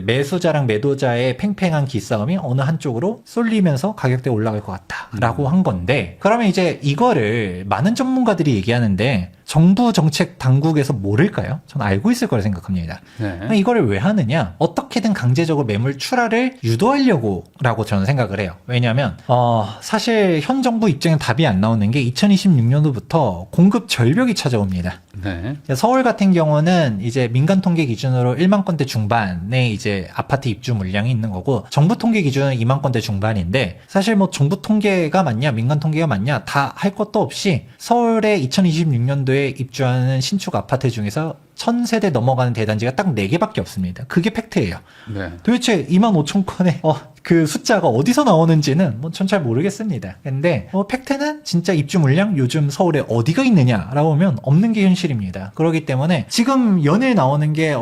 매수자랑 매도자의 팽팽한 기싸움이 어느 한쪽으로 쏠리면서 가격대가 올라갈 것 같다라고 한 건데 그러면 이제 이거를 많은 전문가들이 얘기하는데 정부 정책 당국에서 모를까요? 저는 알고 있을 거라 생각합니다. 네. 이거를 왜 하느냐? 어떻게든 강제적으로 매물 출하를 유도하려고라고 저는 생각을 해요. 왜냐하면 사실 현 정부 입장에 답이 안 나오는 게 2026년도부터 공급 절벽이 찾아옵니다. 네. 서울 같은 경우는 이제 민간 통계 기준으로 1만 건대 중반의 이제 아파트 입주 물량이 있는 거고 정부 통계 기준은 2만 건대 중반인데 사실 뭐 정부 통계가 맞냐 민간 통계가 맞냐 다 할 것도 없이 서울에 2026년도에 입주하는 신축 아파트 중에서 1000세대 넘어가는 대단지가 딱 4개밖에 없습니다. 그게 팩트예요. 네. 도대체 2만 5천 건의 그 숫자가 어디서 나오는지는 뭐 전 잘 모르겠습니다. 근데 팩트는 진짜 입주 물량 요즘 서울에 어디가 있느냐라고 하면 없는 게 현실입니다. 그렇기 때문에 지금 연일 나오는 게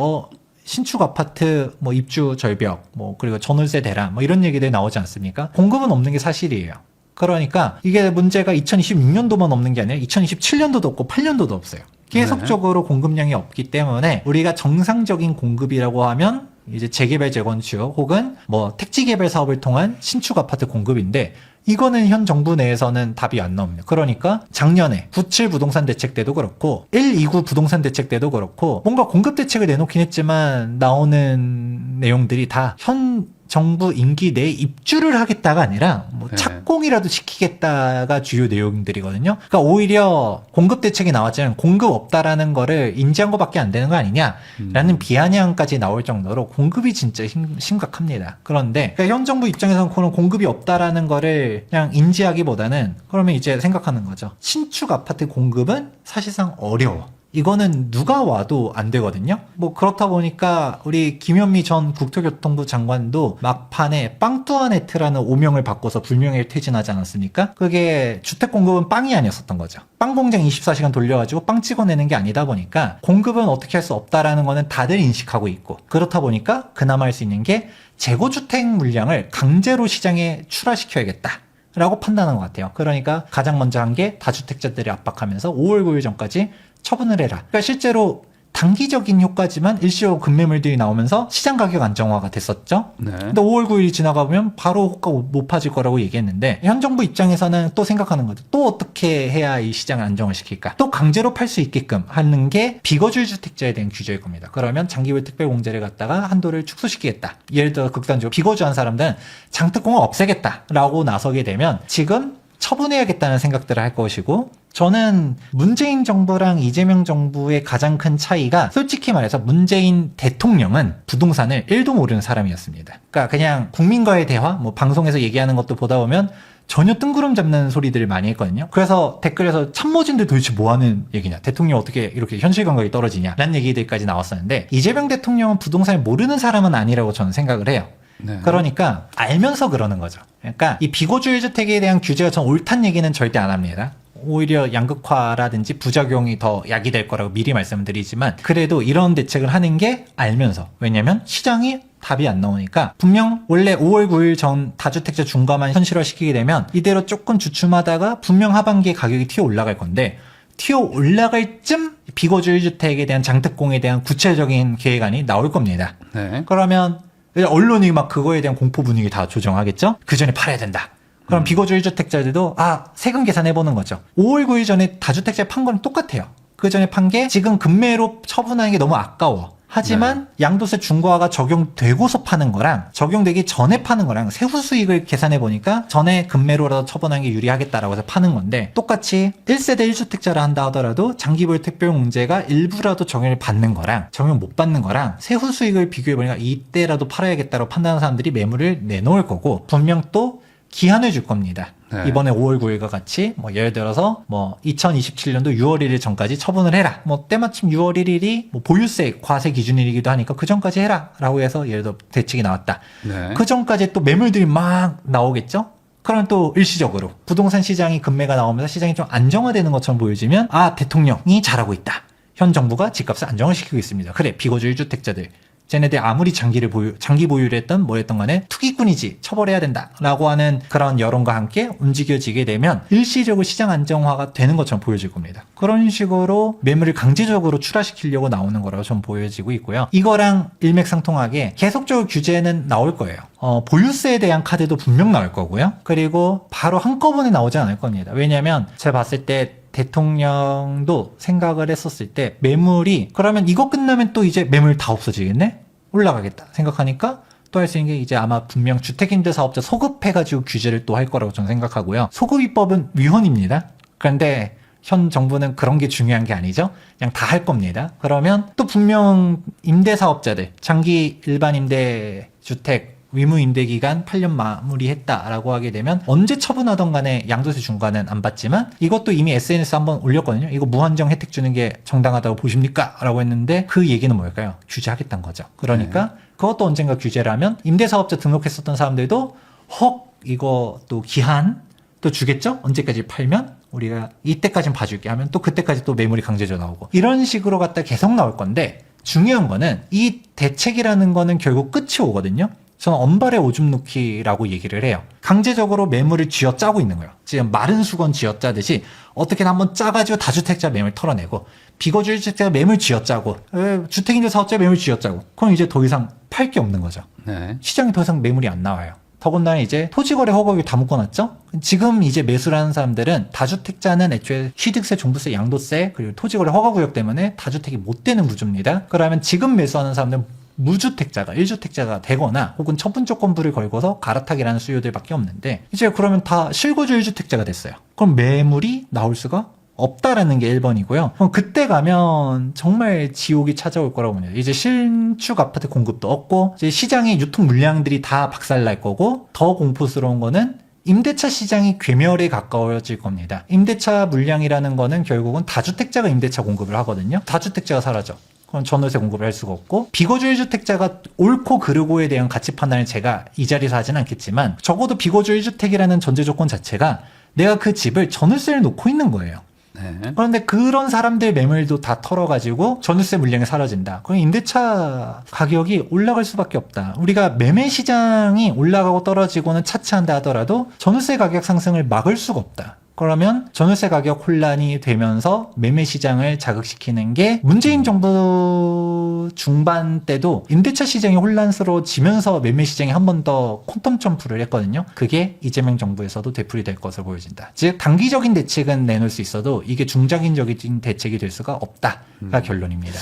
신축 아파트 뭐 입주 절벽 뭐 그리고 전월세 대란 뭐 이런 얘기들 나오지 않습니까? 공급은 없는 게 사실이에요. 그러니까 이게 문제가 2026년도만 없는 게 아니라 2027년도도 없고 8년도도 없어요. 계속적으로 공급량이 없기 때문에 우리가 정상적인 공급이라고 하면 이제 재개발 재건축 혹은 뭐 택지 개발 사업을 통한 신축 아파트 공급인데 이거는 현 정부 내에서는 답이 안 나옵니다. 그러니까 작년에 97 부동산 대책 때도 그렇고 129 부동산 대책 때도 그렇고 뭔가 공급 대책을 내놓긴 했지만 나오는 내용들이 다 현 정부 임기 내에 입주를 하겠다가 아니라 뭐 착공이라도 시키겠다가 주요 내용들이거든요. 그러니까 오히려 공급 대책이 나왔지만 공급 없다라는 거를 인지한 것밖에 안 되는 거 아니냐라는 비아냥까지 나올 정도로 공급이 진짜 심각합니다. 그런데 그러니까 현 정부 입장에서는 그런 공급이 없다라는 거를 그냥 인지하기보다는 그러면 이제 생각하는 거죠. 신축 아파트 공급은 사실상 어려워. 이거는 누가 와도 안 되거든요. 뭐 그렇다 보니까 우리 김현미 전 국토교통부 장관도 막판에 빵뚜아네트라는 오명을 바꿔서 불명예를 퇴진하지 않았습니까? 그게 주택 공급은 빵이 아니었었던 거죠. 빵 공장 24시간 돌려가지고 빵 찍어내는 게 아니다 보니까 공급은 어떻게 할 수 없다라는 거는 다들 인식하고 있고 그렇다 보니까 그나마 할 수 있는 게 재고주택 물량을 강제로 시장에 출하시켜야겠다. 라고 판단한 것 같아요. 그러니까 가장 먼저 한 게 다주택자들을 압박하면서 5월 9일 전까지 처분을 해라. 그러니까 실제로 단기적인 효과지만 일시적으로 급매물들이 나오면서 시장 가격 안정화가 됐었죠. 네. 근데 5월 9일이 지나가면 바로 호가 못 높아질 거라고 얘기했는데 현 정부 입장에서는 또 생각하는 거죠. 또 어떻게 해야 이 시장을 안정을 시킬까? 또 강제로 팔 수 있게끔 하는 게 비거주일 주택자에 대한 규제일 겁니다. 그러면 장기별 특별공제를 갖다가 한도를 축소시키겠다. 예를 들어 극단적으로 비거주한 사람들은 장특공을 없애겠다라고 나서게 되면 지금 처분해야겠다는 생각들을 할 것이고, 저는 문재인 정부랑 이재명 정부의 가장 큰 차이가 솔직히 말해서 문재인 대통령은 부동산을 1도 모르는 사람이었습니다. 그러니까 그냥 국민과의 대화, 뭐 방송에서 얘기하는 것도 보다 보면 전혀 뜬구름 잡는 소리들을 많이 했거든요. 그래서 댓글에서 참모진들 도대체 뭐 하는 얘기냐, 대통령 어떻게 이렇게 현실 감각이 떨어지냐 라는 얘기들까지 나왔었는데, 이재명 대통령은 부동산을 모르는 사람은 아니라고 저는 생각을 해요. 네. 그러니까 알면서 그러는 거죠. 그러니까 이 비거주일 주택에 대한 규제가 전 옳다는 얘기는 절대 안 합니다. 오히려 양극화라든지 부작용이 더 야기될 거라고 미리 말씀드리지만, 그래도 이런 대책을 하는 게 알면서, 왜냐면 시장이 답이 안 나오니까, 분명 원래 5월 9일 전 다주택자 중과만 현실화시키게 되면 이대로 조금 주춤하다가 분명 하반기에 가격이 튀어 올라갈 건데, 튀어 올라갈 쯤 비거주일 주택에 대한 장특공에 대한 구체적인 계획안이 나올 겁니다. 네. 그러면 언론이 막 그거에 대한 공포 분위기 다 조정하겠죠? 그 전에 팔아야 된다. 그럼 비거주일 주택자들도 세금 계산해보는 거죠. 5월 9일 전에 다주택자 판 거는 똑같아요. 그 전에 판 게 지금 급매로 처분하는 게 너무 아까워. 하지만 양도세 중과가 적용되고서 파는 거랑 적용되기 전에 파는 거랑 세후 수익을 계산해 보니까 전에 급매로라도 처분하는 게 유리하겠다라고 해서 파는 건데, 똑같이 1세대 1주택자를 한다 하더라도 장기보유 특별공제가 일부라도 적용을 받는 거랑 적용 못 받는 거랑 세후 수익을 비교해 보니까 이때라도 팔아야겠다고 판단하는 사람들이 매물을 내놓을 거고, 분명 또 기한을 줄 겁니다. 네. 이번에 5월 9일과 같이 뭐 예를 들어서 뭐 2027년도 6월 1일 전까지 처분을 해라. 뭐 때마침 6월 1일이 뭐 보유세 과세 기준일이기도 하니까 그 전까지 해라라고 해서 예를 들어 대책이 나왔다. 네. 그 전까지 또 매물들이 막 나오겠죠. 그럼 또 일시적으로 부동산 시장이 급매가 나오면서 시장이 좀 안정화되는 것처럼 보여지면 대통령이 잘하고 있다. 현 정부가 집값을 안정을 시키고 있습니다. 그래, 비거주일 주택자들, 쟤네들 아무리 장기 보유를 했던 뭐 했던 간에 투기꾼이지, 처벌해야 된다라고 하는 그런 여론과 함께 움직여지게 되면 일시적으로 시장 안정화가 되는 것처럼 보여질 겁니다. 그런 식으로 매물을 강제적으로 출하시키려고 나오는 거라고 좀 보여지고 있고요. 이거랑 일맥상통하게 계속적으로 규제는 나올 거예요. 보유세에 대한 카드도 분명 나올 거고요. 그리고 바로 한꺼번에 나오지 않을 겁니다. 왜냐하면 제가 봤을 때 대통령도 생각을 했었을 때 매물이, 그러면 이거 끝나면 또 이제 매물 다 없어지겠네? 올라가겠다 생각하니까 또 할 수 있는 게 이제 아마 분명 주택임대사업자 소급해가지고 규제를 또 할 거라고 저는 생각하고요. 소급입법은 위헌입니다. 그런데 현 정부는 그런 게 중요한 게 아니죠. 그냥 다 할 겁니다. 그러면 또 분명 임대사업자들, 장기 일반 임대 주택 위무 임대 기간 8년 마무리했다라고 하게 되면 언제 처분하던 간에 양도세 중과는 안 받지만, 이것도 이미 SNS 한번 올렸거든요. 이거 무한정 혜택 주는 게 정당하다고 보십니까? 라고 했는데 그 얘기는 뭘까요? 규제하겠다는 거죠. 그러니까 그것도 언젠가 규제를 하면 임대사업자 등록했었던 사람들도 이거 또 기한 또 주겠죠? 언제까지 팔면 우리가 이때까지는 봐줄게 하면 또 그때까지 또 매물이 강제적으로 나오고, 이런 식으로 갖다 계속 나올 건데, 중요한 거는 이 대책이라는 거는 결국 끝이 오거든요. 저는 언발의 오줌 놓기라고 얘기를 해요. 강제적으로 매물을 쥐어짜고 있는 거예요. 지금 마른 수건 쥐어짜듯이 어떻게든 한번 짜가지고 다주택자 매물 털어내고, 비거주일 주택자 매물 쥐어짜고, 주택임대 사업자 매물 쥐어짜고, 그럼 이제 더 이상 팔 게 없는 거죠. 네. 시장에 더 이상 매물이 안 나와요. 더군다나 이제 토지거래 허가를 다 묶어놨죠? 지금 이제 매수를 하는 사람들은, 다주택자는 애초에 취득세, 종부세, 양도세, 그리고 토지거래 허가구역 때문에 다주택이 못 되는 구조입니다. 그러면 지금 매수하는 사람들은 무주택자가 1주택자가 되거나 혹은 처분조건부를 걸고서 갈아타기라는 수요들밖에 없는데, 이제 그러면 다 실거주 1주택자가 됐어요. 그럼 매물이 나올 수가 없다라는 게 1번이고요. 그럼 그때 가면 정말 지옥이 찾아올 거라고 봅니다. 이제 신축 아파트 공급도 없고, 이제 시장의 유통 물량들이 다 박살날 거고, 더 공포스러운 거는 임대차 시장이 괴멸에 가까워질 겁니다. 임대차 물량이라는 거는 결국은 다주택자가 임대차 공급을 하거든요. 다주택자가 사라져. 그럼 전월세 공급을 할 수가 없고, 비거주일 주택자가 옳고 그르고에 대한 가치 판단을 제가 이 자리에서 하진 않겠지만, 적어도 비거주일 주택이라는 전제 조건 자체가 내가 그 집을 전월세를 놓고 있는 거예요. 네. 그런데 그런 사람들 매물도 다 털어가지고 전월세 물량이 사라진다. 그럼 임대차 가격이 올라갈 수밖에 없다. 우리가 매매 시장이 올라가고 떨어지고는 차치한다 하더라도 전월세 가격 상승을 막을 수가 없다. 그러면 전월세 가격 혼란이 되면서 매매 시장을 자극시키는 게 문재인 정부 중반 때도 임대차 시장이 혼란스러워지면서 매매 시장이 한 번 더 퀀텀 점프를 했거든요. 그게 이재명 정부에서도 되풀이 될 것으로 보여진다. 즉 단기적인 대책은 내놓을 수 있어도 이게 중장기적인 대책이 될 수가 없다가 결론입니다.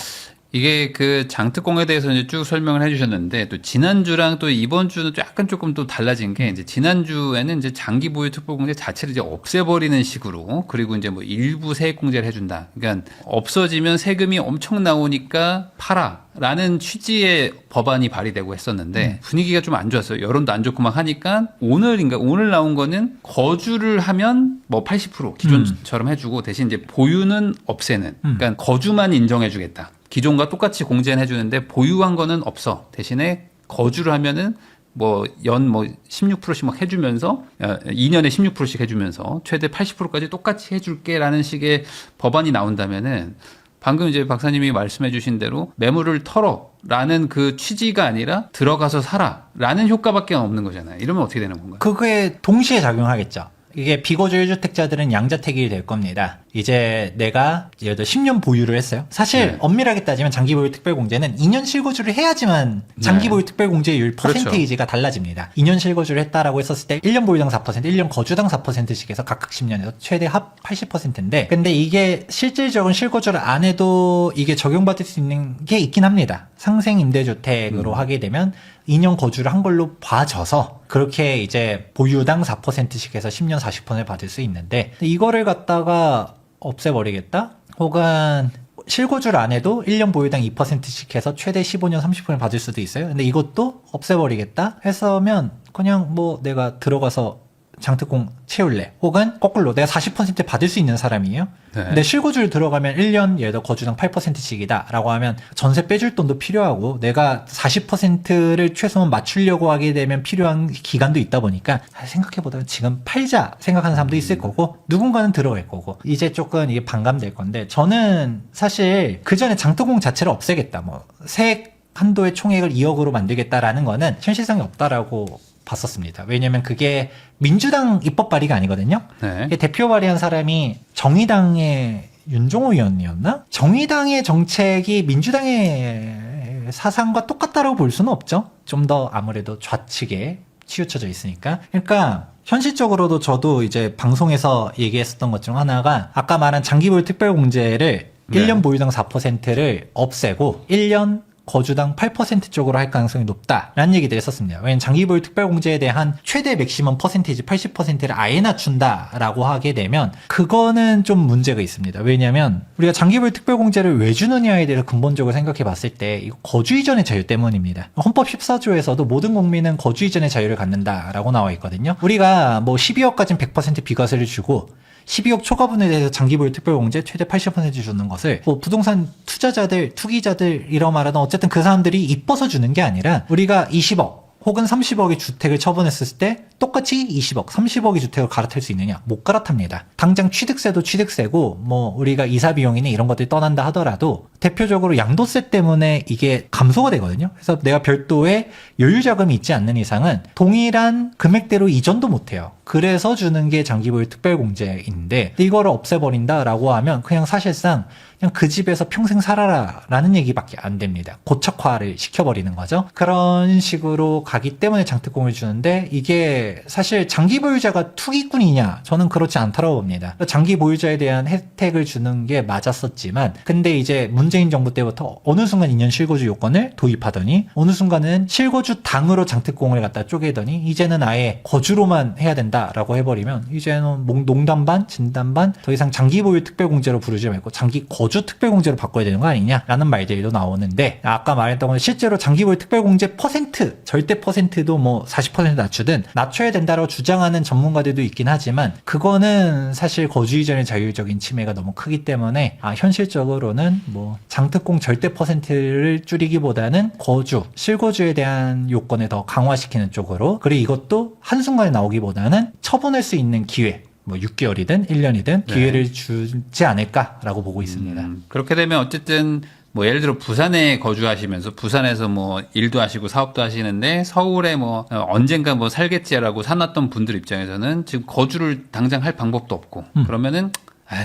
이게 그 장특공에 대해서 이제 쭉 설명을 해주셨는데 또 지난주랑 또 이번 주는 약간 조금 또 달라진 게 이제 지난주에는 이제 장기 보유 특별공제 자체를 이제 없애버리는 식으로 그리고 이제 뭐 일부 세액공제를 해준다. 그러니까 없어지면 세금이 엄청 나오니까 팔아라는 취지의 법안이 발의되고 했었는데 분위기가 좀 안 좋았어요. 여론도 안 좋고 막 하니까 오늘 나온 거는 거주를 하면 뭐 80% 기존처럼 해주고 대신 이제 보유는 없애는. 그러니까 거주만 인정해주겠다. 기존과 똑같이 공제는 해주는데 보유한 거는 없어. 대신에 거주를 하면은 뭐 16%씩 막 해주면서 2년에 16%씩 해주면서 최대 80%까지 똑같이 해줄게라는 식의 법안이 나온다면은 방금 이제 박사님이 말씀해 주신 대로 매물을 털어라는 그 취지가 아니라 들어가서 살아라는 효과밖에 없는 거잖아요. 이러면 어떻게 되는 건가요? 그게 동시에 작용하겠죠. 이게 비거주 1주택자들은 양자택일이 될 겁니다. 이제 내가 예를 들어 10년 보유를 했어요. 사실 네. 엄밀하게 따지면 장기보유 특별공제는 2년 실거주를 해야지만 장기보유 특별공제율 퍼센테이지가 달라집니다. 2년 실거주를 했다라고 했었을 때 1년 보유당 4%, 1년 거주당 4%씩 해서 각각 10년에서 최대 합 80%인데 근데 이게 실질적인 실거주를 안 해도 이게 적용받을 수 있는 게 있긴 합니다. 상생 임대주택으로 하게 되면 2년 거주를 한 걸로 봐져서 그렇게 이제 보유당 4%씩 해서 10년 40%를 받을 수 있는데 이거를 갖다가 없애버리겠다? 혹은 실거주를 안 해도 1년 보유당 2%씩 해서 최대 15년 30%를 받을 수도 있어요. 근데 이것도 없애버리겠다? 했으면 그냥 뭐 내가 들어가서 장특공 채울래. 혹은 거꾸로 내가 40% 받을 수 있는 사람이에요. 네. 근데 실거주를 들어가면 1년 예를 들어 거주당 8%씩이다 라고 하면 전세 빼줄 돈도 필요하고 내가 40%를 최소한 맞추려고 하게 되면 필요한 기간도 있다 보니까 생각해보다가 지금 팔자 생각하는 사람도 있을 거고 누군가는 들어갈 거고 이제 조금 이게 반감될 건데 저는 사실 그 전에 장특공 자체를 없애겠다 뭐 세액 한도의 총액을 2억으로 만들겠다라는 거는 현실성이 없다라고 봤었습니다. 왜냐면 그게 민주당 입법 발의가 아니거든요. 네. 대표 발의한 사람이 정의당의 윤종호 의원이었나? 정의당의 정책이 민주당의 사상과 똑같다라고 볼 수는 없죠. 좀 더 아무래도 좌측에 치우쳐져 있으니까. 그러니까 현실적으로도 저도 이제 방송에서 얘기했었던 것 중 하나가 아까 말한 장기보유 특별공제를 네. 1년 보유당 4%를 없애고 1년 거주당 8% 쪽으로 할 가능성이 높다라는 얘기들 했었습니다. 왜냐면 장기보유 특별공제에 대한 최대 맥시멈 퍼센테이지 80%를 아예 낮춘다라고 하게 되면 그거는 좀 문제가 있습니다. 왜냐면 우리가 장기보유 특별공제를 왜 주느냐에 대해서 근본적으로 생각해 봤을 때 이거 거주 이전의 자유 때문입니다. 헌법 14조에서도 모든 국민은 거주 이전의 자유를 갖는다라고 나와 있거든요. 우리가 뭐 12억까지는 100% 비과세를 주고 12억 초과분에 대해서 장기보유 특별공제 최대 80% 주는 것을 뭐 부동산 투자자들, 투기자들 이런 말하던 어쨌든 그 사람들이 이뻐서 주는 게 아니라 우리가 20억 혹은 30억의 주택을 처분했을 때 똑같이 20억, 30억의 주택을 갈아탈 수 있느냐? 못 갈아탑니다. 당장 취득세도 취득세고 뭐 우리가 이사 비용이나 이런 것들이 떠난다 하더라도 대표적으로 양도세 때문에 이게 감소가 되거든요. 그래서 내가 별도의 여유 자금이 있지 않는 이상은 동일한 금액대로 이전도 못 해요. 그래서 주는 게 장기보유 특별공제인데 이거를 없애버린다라고 하면 그냥 사실상 그냥 그 집에서 평생 살아라 라는 얘기밖에 안 됩니다. 고착화를 시켜버리는 거죠. 그런 식으로 가기 때문에 장특공을 주는데 이게 사실 장기 보유자가 투기꾼이냐? 저는 그렇지 않다고 봅니다. 장기 보유자에 대한 혜택을 주는 게 맞았었지만 근데 이제 문재인 정부 때부터 어느 순간 2년 실거주 요건을 도입하더니 어느 순간은 실거주 당으로 장특공을 갖다 쪼개더니 이제는 아예 거주로만 해야 된다라고 해버리면 이제는 농담 반 진담 반 더 이상 장기 보유 특별공제로 부르지 말고 장기 거주 특별공제로 바꿔야 되는 거 아니냐라는 말들도 나오는데 아까 말했던 건 실제로 장기 보유 특별공제 퍼센트 절대 퍼센트도 뭐 40% 낮추든 낮춰야 된다고 주장하는 전문가들도 있긴 하지만 그거는 사실 거주 이전의 자율적인 침해가 너무 크기 때문에 현실적으로는 뭐 장특공 절대 퍼센트를 줄이기보다는 거주 실거주에 대한 요건을 더 강화시키는 쪽으로 그리고 이것도 한순간에 나오기보다는 처분할 수 있는 기회 뭐 6개월이든 1년이든 기회를 주지 않을까라고 보고 있습니다. 그렇게 되면 어쨌든 뭐 예를 들어 부산에 거주하시면서 부산에서 뭐 일도 하시고 사업도 하시는데 서울에 뭐 언젠가 뭐 살겠지라고 사놨던 분들 입장에서는 지금 거주를 당장 할 방법도 없고 그러면은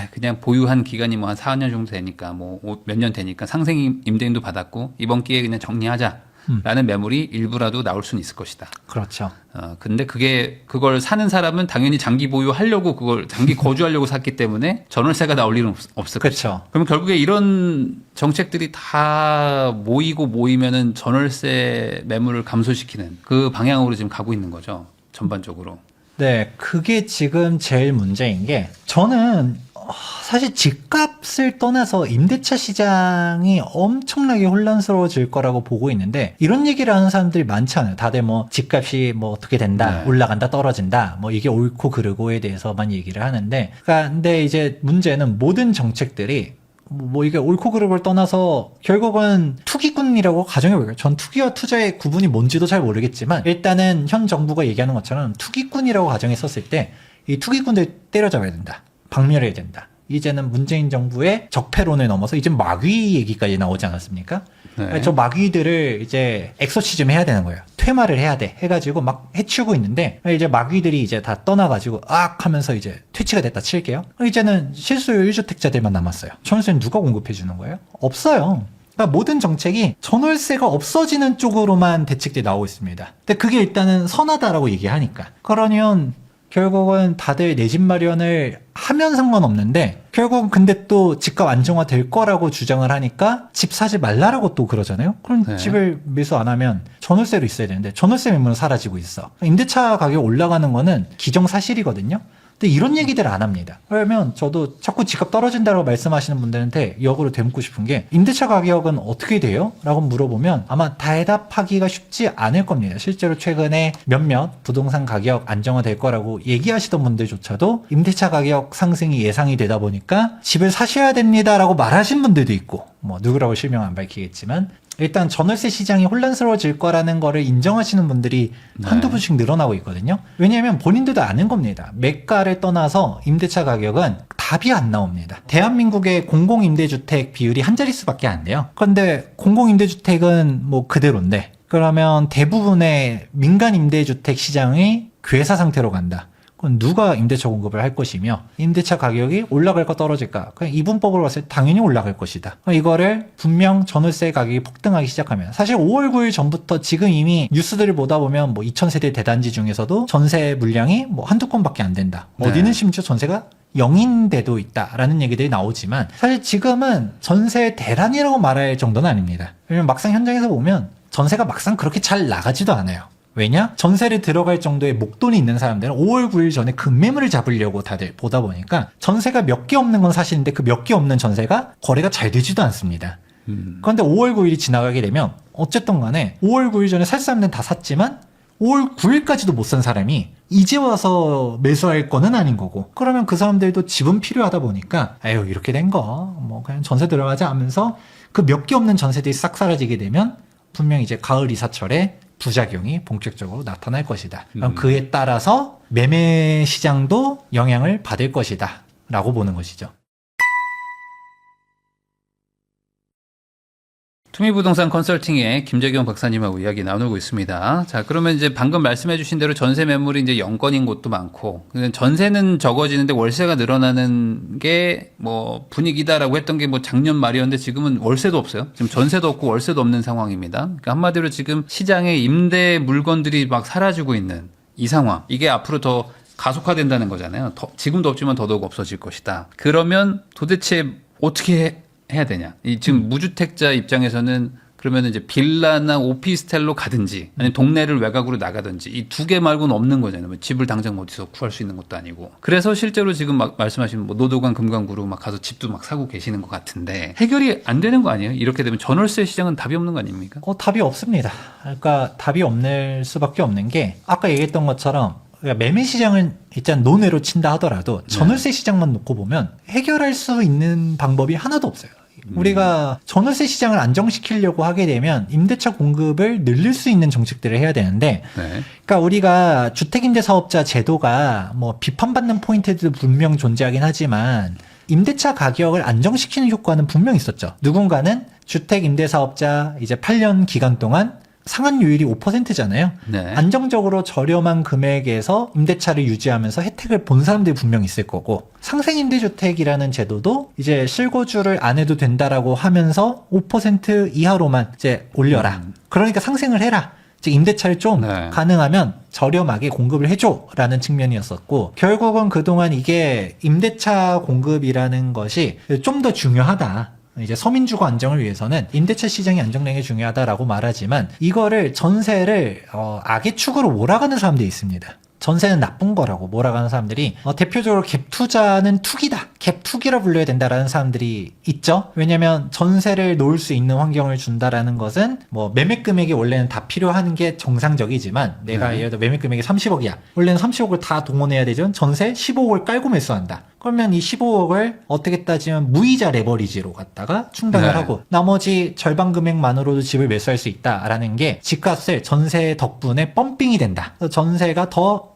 그냥 보유한 기간이 뭐 한 4년 정도 되니까 뭐 몇 년 되니까 상생 임대인도 받았고 이번 기회에 그냥 정리하자. 라는 매물이 일부라도 나올 수는 있을 것이다. 그렇죠. 근데 그걸 사는 사람은 당연히 장기 보유하려고 그걸 장기 거주하려고 샀기 때문에 전월세가 나올 일은 없을 그렇죠. 것이다. 그럼 결국에 이런 정책들이 다 모이면은 전월세 매물을 감소시키는 그 방향으로 지금 가고 있는 거죠. 전반적으로. 네, 그게 지금 제일 문제인 게 저는 사실 집값을 떠나서 임대차 시장이 엄청나게 혼란스러워질 거라고 보고 있는데 이런 얘기를 하는 사람들이 많지 않아요. 다들 뭐 집값이 뭐 어떻게 된다, 네. 올라간다, 떨어진다, 뭐 이게 옳고 그르고에 대해서만 얘기를 하는데, 그러니까 근데 이제 문제는 모든 정책들이 뭐 이게 옳고 그르고를 떠나서 결국은 투기꾼이라고 가정해볼게요. 전 투기와 투자의 구분이 뭔지도 잘 모르겠지만 일단은 현 정부가 얘기하는 것처럼 투기꾼이라고 가정했었을 때 이 투기꾼들 때려잡아야 된다. 박멸해야 된다. 이제는 문재인 정부의 적폐론을 넘어서 이제 마귀 얘기까지 나오지 않았습니까? 네. 저 마귀들을 이제 엑소시즘 해야 되는 거예요. 퇴마를 해야 돼. 해가지고 막 해치우고 있는데 이제 마귀들이 이제 다 떠나가지고 악 하면서 이제 퇴치가 됐다 칠게요. 이제는 실수요 1주택자들만 남았어요. 전월세는 누가 공급해 주는 거예요? 없어요. 그러니까 모든 정책이 전월세가 없어지는 쪽으로만 대책들이 나오고 있습니다. 근데 그게 일단은 선하다라고 얘기하니까. 그러면 결국은 다들 내 집 마련을 하면 상관없는데 결국은 근데 또 집값 안정화 될 거라고 주장을 하니까 집 사지 말라라고 또 그러잖아요. 그럼 네. 집을 매수 안 하면 전월세로 있어야 되는데 전월세 매물은 사라지고 있어. 임대차 가격 올라가는 거는 기정사실이거든요. 근데 이런 얘기들 안 합니다. 그러면 저도 자꾸 집값 떨어진다고 말씀하시는 분들한테 역으로 되묻고 싶은 게 임대차 가격은 어떻게 돼요? 라고 물어보면 아마 대답하기가 쉽지 않을 겁니다. 실제로 최근에 몇몇 부동산 가격 안정화될 거라고 얘기하시던 분들조차도 임대차 가격 상승이 예상이 되다 보니까 집을 사셔야 됩니다라고 말하신 분들도 있고 뭐 누구라고 실명 안 밝히겠지만 일단 전월세 시장이 혼란스러워질 거라는 거를 인정하시는 분들이 한두 분씩 늘어나고 있거든요. 왜냐하면 본인들도 아는 겁니다. 매가를 떠나서 임대차 가격은 답이 안 나옵니다. 대한민국의 공공임대주택 비율이 한 자릿수밖에 안 돼요. 그런데 공공임대주택은 뭐 그대로인데 그러면 대부분의 민간임대주택 시장이 괴사 상태로 간다. 그럼 누가 임대차 공급을 할 것이며 임대차 가격이 올라갈까 떨어질까? 그냥 이분법으로 봤을 때 당연히 올라갈 것이다. 이거를 분명 전월세 가격이 폭등하기 시작하면 사실 5월 9일 전부터 지금 이미 뉴스들을 보다 보면 뭐 2000세대 대단지 중에서도 전세 물량이 뭐 한두 건밖에 안 된다. 네. 어디는 심지어 전세가 0인데도 있다라는 얘기들이 나오지만 사실 지금은 전세 대란이라고 말할 정도는 아닙니다. 왜냐면 막상 현장에서 보면 전세가 막상 그렇게 잘 나가지도 않아요. 왜냐? 전세를 들어갈 정도의 목돈이 있는 사람들은 5월 9일 전에 급매물을 잡으려고 다들 보다 보니까 전세가 몇 개 없는 건 사실인데 그 몇 개 없는 전세가 거래가 잘 되지도 않습니다. 그런데 5월 9일이 지나가게 되면 어쨌든 간에 5월 9일 전에 살 사람들은 다 샀지만 5월 9일까지도 못 산 사람이 이제 와서 매수할 거는 아닌 거고 그러면 그 사람들도 집은 필요하다 보니까 아유 이렇게 된 거 뭐 그냥 전세 들어가자 하면서 그 몇 개 없는 전세들이 싹 사라지게 되면 분명 이제 가을 이사철에 부작용이 본격적으로 나타날 것이다. 그럼 그에 따라서 매매 시장도 영향을 받을 것이다. 라고 보는 것이죠. 투미부동산 컨설팅의 김재경 박사님하고 이야기 나누고 있습니다. 자, 그러면 이제 방금 말씀해주신 대로 전세 매물이 이제 영건인 곳도 많고, 전세는 적어지는데 월세가 늘어나는 게 뭐 분위기다라고 했던 게 뭐 작년 말이었는데 지금은 월세도 없어요. 지금 전세도 없고 월세도 없는 상황입니다. 그러니까 한마디로 지금 시장에 임대 물건들이 막 사라지고 있는 이 상황. 이게 앞으로 더 가속화된다는 거잖아요. 지금도 없지만 더더욱 없어질 것이다. 그러면 도대체 어떻게 해야 되냐. 지금 무주택자 입장에서는 그러면 이제 빌라나 오피스텔로 가든지 아니면 동네를 외곽으로 나가든지 이 두 개 말고는 없는 거잖아요. 뭐 집을 당장 어디서 구할 수 있는 것도 아니고. 그래서 실제로 지금 막 말씀하신 뭐 노도관, 금강구로 막 가서 집도 막 사고 계시는 것 같은데 해결이 안 되는 거 아니에요? 이렇게 되면 전월세 시장은 답이 없는 거 아닙니까? 답이 없습니다. 그러니까 답이 없을 수밖에 없는 게 아까 얘기했던 것처럼 그러니까 매매 시장은 일단 논외로 친다 하더라도 전월세 시장만 놓고 보면 해결할 수 있는 방법이 하나도 없어요. 우리가 전월세 시장을 안정시키려고 하게 되면 임대차 공급을 늘릴 수 있는 정책들을 해야 되는데 네. 그러니까 우리가 주택임대사업자 제도가 뭐 비판받는 포인트들도 분명 존재하긴 하지만 임대차 가격을 안정시키는 효과는 분명 있었죠. 누군가는 주택 임대사업자 이제 8년 기간 동안 상한율이 5%잖아요. 네. 안정적으로 저렴한 금액에서 임대차를 유지하면서 혜택을 본 사람들이 분명 있을 거고, 상생임대주택이라는 제도도 이제 실거주를 안 해도 된다라고 하면서 5% 이하로만 이제 올려라. 그러니까 상생을 해라. 즉 임대차를 좀 네. 가능하면 저렴하게 공급을 해줘라는 측면이었었고, 결국은 그동안 이게 임대차 공급이라는 것이 좀 더 중요하다. 이제 서민주거 안정을 위해서는 임대차 시장이 안정되는 게 중요하다라고 말하지만, 이거를 전세를 악의 축으로 몰아가는 사람들이 있습니다. 전세는 나쁜 거라고 몰아가는 사람들이 대표적으로 갭 투자는 투기다. 갭 투기라 불려야 된다라는 사람들이 있죠. 왜냐면 전세를 놓을 수 있는 환경을 준다라는 것은 뭐 매매 금액이 원래는 다 필요한 게 정상적이지만, 내가 예를 들어 매매 금액이 30억이야. 원래는 30억을 다 동원해야 되죠. 전세 15억을 깔고 매수한다. 그러면 이 15억을 어떻게 따지면 무이자 레버리지로 갖다가 충당을 네. 하고 나머지 절반 금액만으로도 집을 매수할 수 있다라는 게 집값을 전세 덕분에 펌핑이 된다. 그래서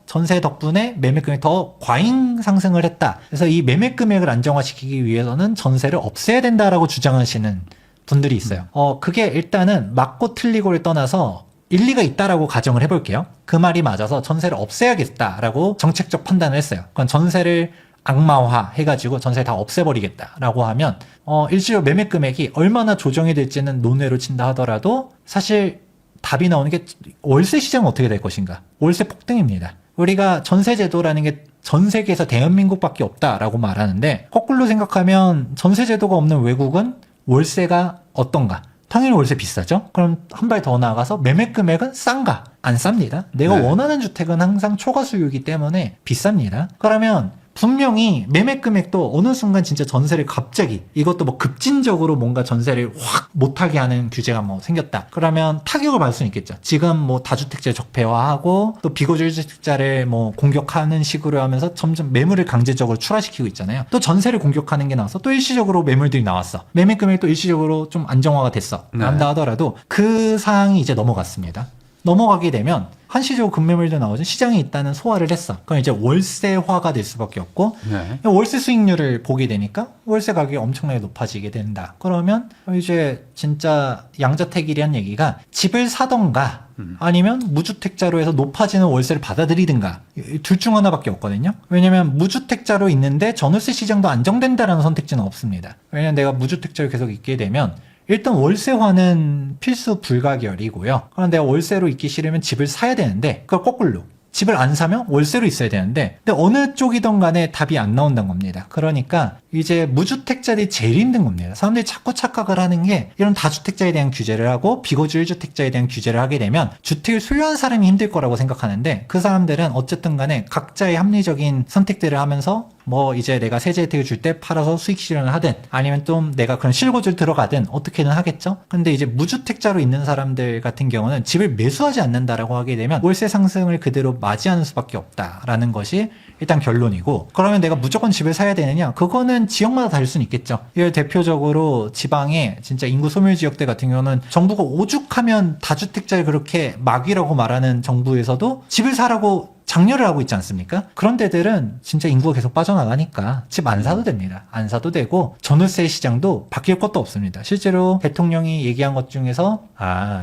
전세 덕분에 매매 금액이 더 과잉 상승을 했다. 그래서 이 매매 금액을 안정화시키기 위해서는 전세를 없애야 된다라고 주장하시는 분들이 있어요. 그게 일단은 맞고 틀리고를 떠나서 일리가 있다라고 가정을 해볼게요. 그 말이 맞아서 전세를 없애야겠다라고 정책적 판단을 했어요. 그건 전세를 악마화 해가지고 전세 다 없애버리겠다라고 하면 일시적 매매 금액이 얼마나 조정이 될지는 논외로 친다 하더라도 사실 답이 나오는 게 월세 시장은 어떻게 될 것인가. 월세 폭등입니다. 우리가 전세제도라는 게 전 세계에서 대한민국밖에 없다라고 말하는데, 거꾸로 생각하면 전세제도가 없는 외국은 월세가 어떤가? 당연히 월세 비싸죠? 그럼 한 발 더 나아가서 매매 금액은 싼가? 안 쌉니다. 내가 네. 원하는 주택은 항상 초과 수요이기 때문에 비쌉니다. 그러면 분명히 매매 금액도 어느 순간 진짜 전세를 갑자기, 이것도 뭐 급진적으로 뭔가 전세를 확 못하게 하는 규제가 뭐 생겼다. 그러면 타격을 받을 수는 있겠죠. 지금 뭐 다주택자 적폐화하고 또 비거주택자를 뭐 공격하는 식으로 하면서 점점 매물을 강제적으로 출하시키고 있잖아요. 또 전세를 공격하는 게 나와서 또 일시적으로 매물들이 나왔어. 매매 금액이 또 일시적으로 좀 안정화가 됐어. 네. 한다 하더라도 그 사항이 이제 넘어갔습니다. 넘어가게 되면 한시적으로 급매물도 나오죠. 시장에 있다는 소화를 했어. 그럼 이제 월세화가 될 수밖에 없고, 네. 월세 수익률을 보게 되니까 월세 가격이 엄청나게 높아지게 된다. 그러면 이제 진짜 양자택일이란 얘기가 집을 사던가 아니면 무주택자로 해서 높아지는 월세를 받아들이든가, 둘 중 하나밖에 없거든요. 왜냐면 무주택자로 있는데 전월세 시장도 안정된다라는 선택지는 없습니다. 왜냐면 내가 무주택자로 계속 있게 되면 일단 월세화는 필수 불가결이고요. 그럼 내가 월세로 있기 싫으면 집을 사야 되는데, 그걸 거꾸로 집을 안 사면 월세로 있어야 되는데, 근데 어느 쪽이든 간에 답이 안 나온다는 겁니다. 그러니까 이제 무주택자들이 제일 힘든 겁니다. 사람들이 자꾸 착각을 하는 게, 이런 다주택자에 대한 규제를 하고 비거주 1주택자에 대한 규제를 하게 되면 주택을 소유한 사람이 힘들 거라고 생각하는데, 그 사람들은 어쨌든 간에 각자의 합리적인 선택들을 하면서 뭐 이제 내가 세제 혜택을 줄 때 팔아서 수익 실현을 하든 아니면 좀 내가 그런 실거주를 들어가든 어떻게든 하겠죠. 근데 이제 무주택자로 있는 사람들 같은 경우는 집을 매수하지 않는다라고 하게 되면 월세 상승을 그대로 맞이하는 수밖에 없다라는 것이 일단 결론이고, 그러면 내가 무조건 집을 사야 되느냐? 그거는 지역마다 다를 수는 있겠죠. 예를 대표적으로 지방에 진짜 인구 소멸 지역대 같은 경우는 정부가 오죽하면 다주택자를 그렇게 막이라고 말하는 정부에서도 집을 사라고 장려를 하고 있지 않습니까? 그런 데들은 진짜 인구가 계속 빠져나가니까 집 안 사도 됩니다. 안 사도 되고 전월세 시장도 바뀔 것도 없습니다. 실제로 대통령이 얘기한 것 중에서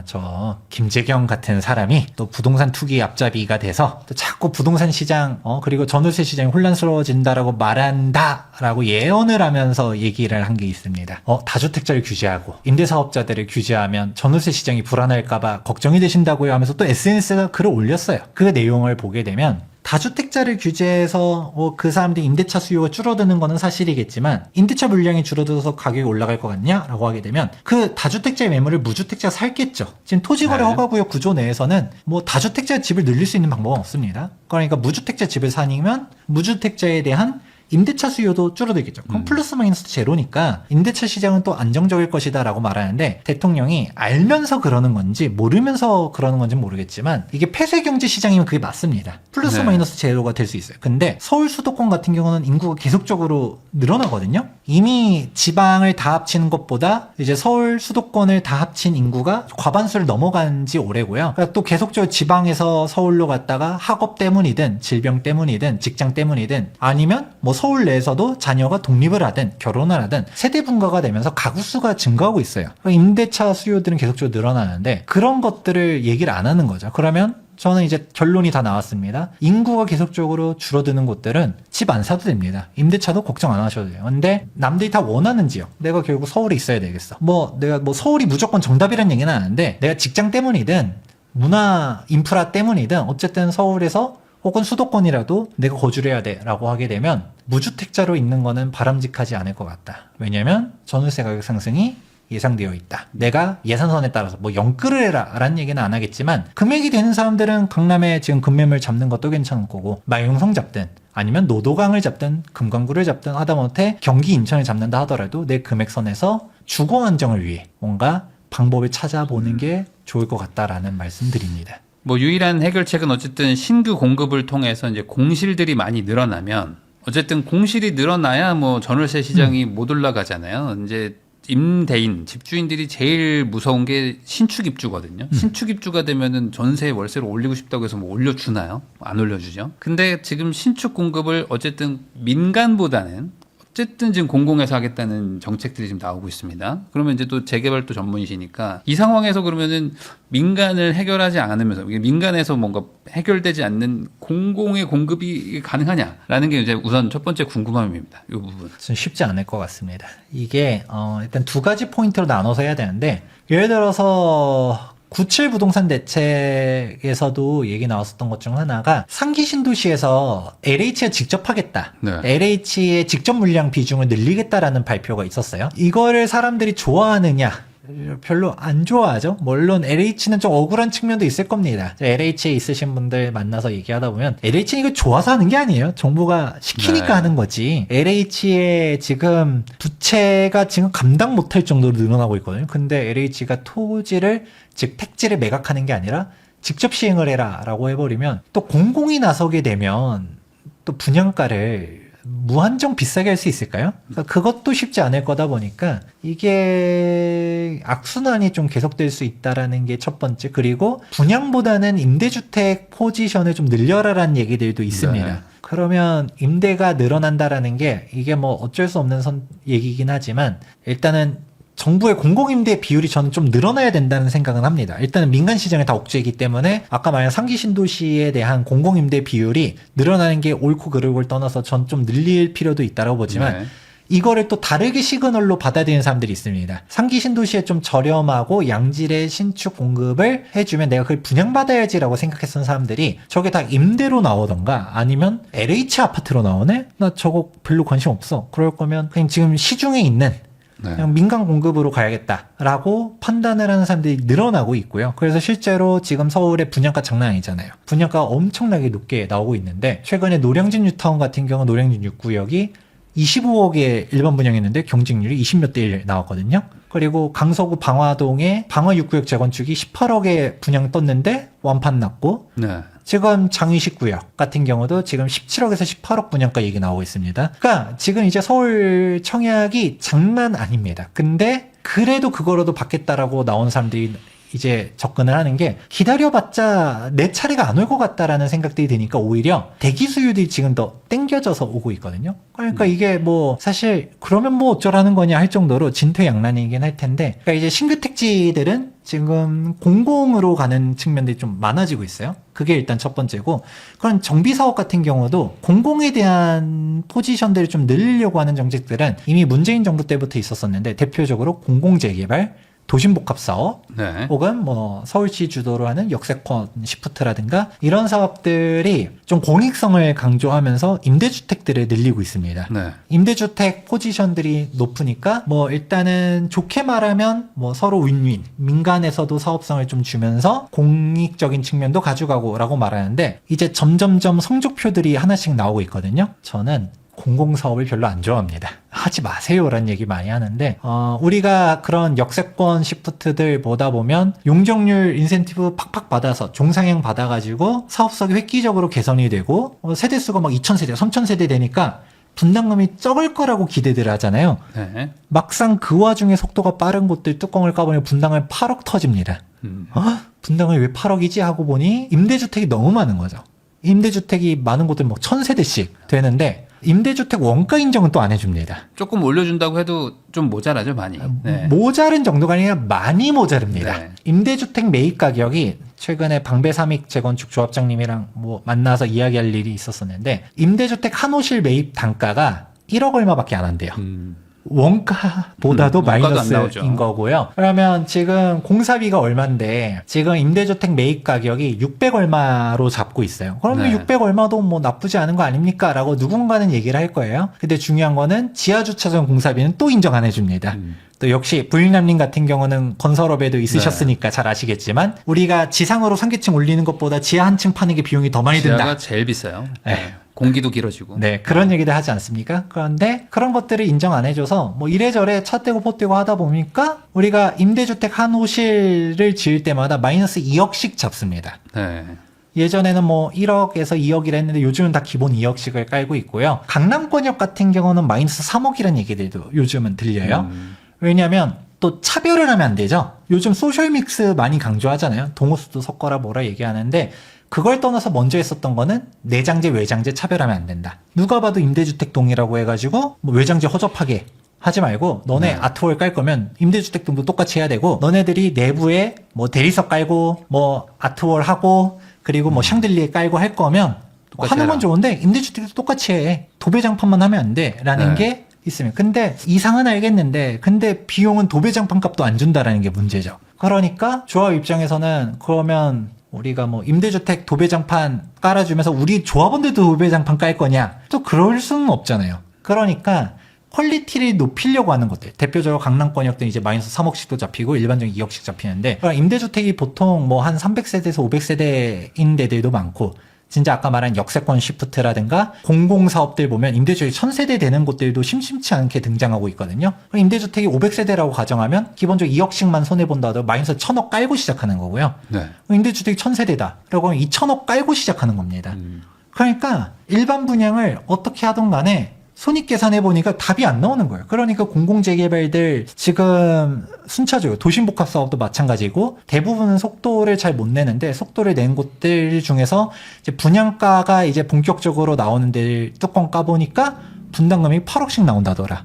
저 김재경 같은 사람이 또 부동산 투기 앞잡이가 돼서 또 자꾸 부동산 시장 그리고 전월세 시장이 혼란스러워진다라고 말한다라고 예언을 하면서 얘기를 한 게 있습니다. 다주택자를 규제하고 임대사업자들을 규제하면 전월세 시장이 불안할까봐 걱정이 되신다고요 하면서 또 SNS에다 글을 올렸어요. 그 내용을 보게 되면 다주택자를 규제해서 그 사람들이 임대차 수요가 줄어드는 거는 사실이겠지만, 임대차 물량이 줄어들어서 가격이 올라갈 것 같냐라고 하게 되면 그 다주택자의 매물을 무주택자가 살겠죠. 지금 토지거래 네. 허가구역 구조 내에서는 뭐 다주택자 집을 늘릴 수 있는 방법은 없습니다. 그러니까 무주택자 집을 사니면 무주택자에 대한 임대차 수요도 줄어들겠죠. 그럼 플러스 마이너스 제로니까 임대차 시장은 또 안정적일 것이다 라고 말하는데, 대통령이 알면서 그러는 건지 모르면서 그러는 건지 모르겠지만 이게 폐쇄경제 시장이면 그게 맞습니다. 플러스 네. 마이너스 제로가 될 수 있어요. 근데 서울 수도권 같은 경우는 인구가 계속적으로 늘어나거든요. 이미 지방을 다 합치는 것보다 이제 서울 수도권을 다 합친 인구가 과반수를 넘어간 지 오래고요. 그러니까 또 계속적으로 지방에서 서울로 갔다가 학업 때문이든 질병 때문이든 직장 때문이든 아니면 뭐 서울 내에서도 자녀가 독립을 하든 결혼을 하든 세대 분가가 되면서 가구 수가 증가하고 있어요. 임대차 수요들은 계속적으로 늘어나는데 그런 것들을 얘기를 안 하는 거죠. 그러면 저는 이제 결론이 다 나왔습니다. 인구가 계속적으로 줄어드는 곳들은 집 안 사도 됩니다. 임대차도 걱정 안 하셔도 돼요. 근데 남들이 다 원하는 지역, 내가 결국 서울에 있어야 되겠어. 내가 서울이 무조건 정답이라는 얘기는 안 하는데 내가 직장 때문이든 문화 인프라 때문이든 어쨌든 서울에서 혹은 수도권이라도 내가 거주를 해야 돼라고 하게 되면 무주택자로 있는 거는 바람직하지 않을 것 같다. 왜냐면 전월세 가격 상승이 예상되어 있다. 내가 예산선에 따라서 영끌을 해라 라는 얘기는 안 하겠지만 금액이 되는 사람들은 강남에 지금 금매물 잡는 것도 괜찮을 거고 마용성 잡든 아니면 노도강을 잡든 금강구를 잡든 하다못해 경기 인천을 잡는다 하더라도 내 금액선에서 주거 안정을 위해 뭔가 방법을 찾아보는 게 좋을 것 같다라는 말씀드립니다. 유일한 해결책은 어쨌든 신규 공급을 통해서 이제 공실들이 많이 늘어나면 어쨌든 공실이 늘어나야 전월세 시장이 못 올라가잖아요. 이제 임대인, 집주인들이 제일 무서운 게 신축 입주거든요. 신축 입주가 되면은 전세 월세를 올리고 싶다고 해서 올려주나요? 안 올려주죠. 근데 지금 신축 공급을 어쨌든 민간보다는 어쨌든 지금 공공에서 하겠다는 정책들이 지금 나오고 있습니다. 그러면 이제 또 재개발도 전문이시니까 이 상황에서 그러면은 민간을 해결하지 않으면서 민간에서 뭔가 해결되지 않는 공공의 공급이 가능하냐라는 게 이제 우선 첫 번째 궁금함입니다. 이 부분. 쉽지 않을 것 같습니다. 이게 일단 두 가지 포인트로 나눠서 해야 되는데 예를 들어서 97 부동산 대책에서도 얘기 나왔었던 것 중 하나가 상기 신도시에서 LH가 직접 하겠다. 네. LH의 직접 물량 비중을 늘리겠다라는 발표가 있었어요. 이거를 사람들이 좋아하느냐? 별로 안 좋아하죠. 물론 LH는 좀 억울한 측면도 있을 겁니다. LH에 있으신 분들 만나서 얘기하다 보면 LH는 이거 좋아서 하는 게 아니에요. 정부가 시키니까 네. 하는 거지. LH의 지금 부채가 지금 감당 못할 정도로 늘어나고 있거든요. 근데 LH가 토지를 즉 택지를 매각하는 게 아니라 직접 시행을 해라 라고 해버리면 또 공공이 나서게 되면 또 분양가를 무한정 비싸게 할 수 있을까요? 그러니까 그것도 쉽지 않을 거다 보니까 이게 악순환이 좀 계속될 수 있다라는 게 첫 번째. 그리고 분양보다는 임대주택 포지션을 좀 늘려라라는 얘기들도 있습니다. 네. 그러면 임대가 늘어난다라는 게 이게 어쩔 수 없는 얘기긴 하지만 일단은 정부의 공공임대 비율이 저는 좀 늘어나야 된다는 생각은 합니다. 일단은 민간 시장에 다 억제이기 때문에 아까 말한 상기 신도시에 대한 공공임대 비율이 늘어나는 게 옳고 그르고를 떠나서 전 좀 늘릴 필요도 있다고 보지만 네. 이거를 또 다르게 시그널로 받아들이는 사람들이 있습니다. 상기 신도시에 좀 저렴하고 양질의 신축 공급을 해주면 내가 그걸 분양받아야지라고 생각했던 사람들이 저게 다 임대로 나오던가 아니면 LH 아파트로 나오네? 나 저거 별로 관심 없어. 그럴 거면 그냥 지금 시중에 있는 그냥 민간 공급으로 가야겠다라고 판단을 하는 사람들이 늘어나고 있고요. 그래서 실제로 지금 서울의 분양가 장난 아니잖아요. 분양가가 엄청나게 높게 나오고 있는데 최근에 노량진 뉴타운 같은 경우 노량진 6구역이 25억에 일반 분양했는데 경쟁률이 20몇 대 1 나왔거든요. 그리고 강서구 방화동에 방화 6구역 재건축이 18억에 분양 떴는데 완판 났고 네. 지금 장위식 구역 같은 경우도 지금 17억에서 18억 분양가 얘기 나오고 있습니다. 그러니까 지금 이제 서울 청약이 장난 아닙니다. 근데 그래도 그거라도 받겠다라고 나온 사람들이 이제 접근을 하는 게 기다려봤자 내 차례가 안 올 것 같다라는 생각들이 드니까 오히려 대기 수요들이 지금 더 땡겨져서 오고 있거든요. 그러니까 이게 사실 그러면 어쩌라는 거냐 할 정도로 진퇴양난이긴 할 텐데 그러니까 이제 신규 택지들은 지금 공공으로 가는 측면들이 좀 많아지고 있어요. 그게 일단 첫 번째고 그런 정비사업 같은 경우도 공공에 대한 포지션들을 좀 늘리려고 하는 정책들은 이미 문재인 정부 때부터 있었었는데 대표적으로 공공재개발 도심복합사업 네. 혹은 서울시 주도로 하는 역세권 시프트라든가 이런 사업들이 좀 공익성을 강조하면서 임대주택들을 늘리고 있습니다. 네. 임대주택 포지션들이 높으니까 일단은 좋게 말하면 서로 윈윈 민간에서도 사업성을 좀 주면서 공익적인 측면도 가져가고 라고 말하는데 이제 점점점 성적표들이 하나씩 나오고 있거든요. 저는 공공사업을 별로 안 좋아합니다. 하지 마세요라는 얘기 많이 하는데 우리가 그런 역세권 시프트들 보다 보면 용적률 인센티브 팍팍 받아서 종상향 받아가지고 사업성이 획기적으로 개선이 되고 세대수가 막 2,000세대, 3,000세대 되니까 분담금이 적을 거라고 기대들 하잖아요. 네. 막상 그 와중에 속도가 빠른 곳들 뚜껑을 까보면 분담금이 8억 터집니다. 분담금이 왜 8억이지 하고 보니 임대주택이 너무 많은 거죠. 임대주택이 많은 곳들 1,000세대씩 되는데 임대주택 원가 인정은 또 안 해줍니다. 조금 올려준다고 해도 좀 모자라죠, 많이. 네. 모자른 정도가 아니라 많이 모자릅니다. 네. 임대주택 매입 가격이 최근에 방배삼익 재건축 조합장님이랑 뭐 만나서 이야기할 일이 있었었는데 임대주택 한 호실 매입 단가가 1억 얼마밖에 안 한대요. 원가보다도 원가도 안 마이너스인 나오죠. 거고요. 그러면 지금 공사비가 얼마인데 지금 임대주택 매입 가격이 600 얼마로 잡고 있어요. 그러면 네. 600 얼마도 뭐 나쁘지 않은 거 아닙니까? 라고 누군가는 얘기를 할 거예요. 근데 중요한 거는 지하주차장 공사비는 또 인정 안 해줍니다. 또 역시 부일남님 같은 경우는 건설업에도 있으셨으니까 잘 아시겠지만 우리가 지상으로 상계층 올리는 것보다 지하 한 층 파는 게 비용이 더 많이 든다. 지하가 제일 비싸요. 네. 공기도 길어지고. 네, 그런 얘기들 하지 않습니까? 그런데 그런 것들을 인정 안 해줘서 뭐 이래저래 차 떼고 포 떼고 하다 보니까 우리가 임대주택 한 호실을 지을 때마다 마이너스 2억씩 잡습니다. 네. 예전에는 뭐 1억에서 2억이라 했는데 요즘은 다 기본 2억씩을 깔고 있고요. 강남권역 같은 경우는 마이너스 3억이라는 얘기들도 요즘은 들려요. 왜냐하면 또 차별을 하면 안 되죠. 요즘 소셜 믹스 많이 강조하잖아요. 동호수도 섞어라 뭐라 얘기하는데 그걸 떠나서 먼저 했었던 거는 내장재 외장재 차별하면 안 된다. 누가 봐도 임대주택 동이라고 해가지고 뭐 외장재 허접하게 하지 말고 너네 아트홀 깔 거면 임대주택 동도 똑같이 해야 되고 너네들이 내부에 뭐 대리석 깔고 뭐 아트홀 하고 그리고 뭐 샹들리에 깔고 할 거면 하는 건 해라. 좋은데 임대주택도 똑같이 해. 도배장판만 하면 안 돼. 라는 네. 게 있으면. 근데 이상은 알겠는데 근데 비용은 도배장판 값도 안 준다라는 게 문제죠. 그러니까 조합 입장에서는 그러면 우리가 뭐 임대주택 도배장판 깔아주면서 우리 조합원들도 도배장판 깔 거냐? 또 그럴 수는 없잖아요. 그러니까 퀄리티를 높이려고 하는 것들. 대표적으로 강남권역도 이제 마이너스 3억씩도 잡히고 일반적인 2억씩 잡히는데 임대주택이 보통 뭐 한 300세대에서 500세대인 데들도 많고 진짜 아까 말한 역세권 시프트라든가 공공사업들 보면 임대주택이 1000세대 되는 곳들도 심심치 않게 등장하고 있거든요. 그럼 임대주택이 500세대라고 가정하면 기본적으로 2억씩만 손해본다 하더라도 마이너스 1000억 깔고 시작하는 거고요. 네. 임대주택이 1000세대다. 라고 하면 2000억 깔고 시작하는 겁니다. 그러니까 일반 분양을 어떻게 하든 간에 손익 계산해 보니까 답이 안 나오는 거예요. 그러니까 공공재개발들 지금 순차적으로 도심복합 사업도 마찬가지고 대부분은 속도를 잘 못 내는데 속도를 낸 곳들 중에서 이제 분양가가 이제 본격적으로 나오는 데 뚜껑 까보니까 분담금이 8억씩 나온다더라.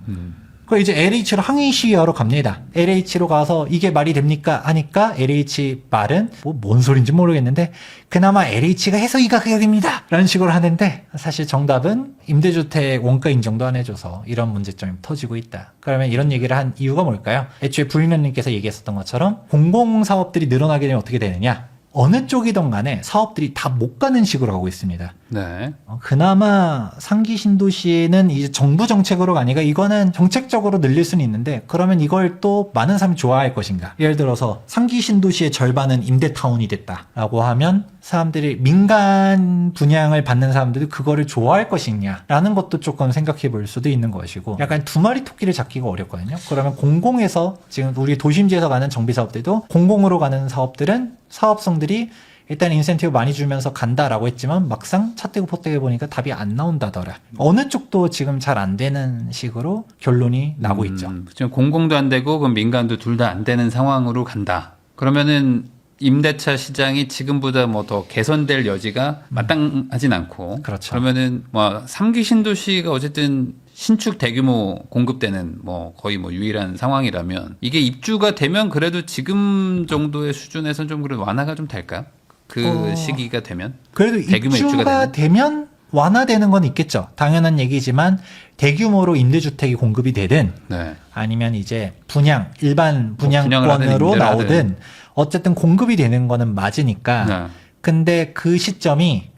그 이제 LH로 항의 시위하러 갑니다. LH로 가서 이게 말이 됩니까? 하니까 LH 말은 뭐 뭔 소린지 모르겠는데 그나마 LH가 해서 이 가격입니다. 라는 식으로 하는데 사실 정답은 임대주택 원가 인정도 안 해줘서 이런 문제점이 터지고 있다. 그러면 이런 얘기를 한 이유가 뭘까요? 애초에 부인님께서 얘기했었던 것처럼 공공사업들이 늘어나게 되면 어떻게 되느냐? 어느 쪽이든 간에 사업들이 다 못 가는 식으로 가고 있습니다. 네. 그나마 상기 신도시는 이제 정부 정책으로 가니까 이거는 정책적으로 늘릴 수는 있는데 그러면 이걸 또 많은 사람이 좋아할 것인가? 예를 들어서 상기 신도시의 절반은 임대타운이 됐다라고 하면 사람들이 민간 분양을 받는 사람들이 그거를 좋아할 것이냐라는 것도 조금 생각해 볼 수도 있는 것이고 약간 두 마리 토끼를 잡기가 어렵거든요. 그러면 공공에서 지금 우리 도심지에서 가는 정비 사업들도 공공으로 가는 사업들은 사업성들이 일단 인센티브 많이 주면서 간다라고 했지만 막상 차 떼고 포 떼고 보니까 답이 안 나온다더라. 어느 쪽도 지금 잘 안 되는 식으로 결론이 나고 있죠. 지금 공공도 안 되고 그럼 민간도 둘 다 안 되는 상황으로 간다. 그러면은 임대차 시장이 지금보다 뭐 더 개선될 여지가 마땅하진 않고. 그렇죠. 그러면은 뭐 3기 신도시가 어쨌든 신축 대규모 공급되는 뭐 거의 뭐 유일한 상황이라면 이게 입주가 되면 그래도 지금 정도의 수준에서는 좀 그래도 완화가 좀 될까요? 그 시기가 되면? 그래도 대규모 입주가 되면 완화되는 건 있겠죠. 당연한 얘기지만 대규모로 임대주택이 공급이 되든 네. 아니면 이제 분양, 일반 분양을 하든 분양권으로 임대를 나오든 하든. 어쨌든 공급이 되는 거는 맞으니까 네. 근데 그 시점이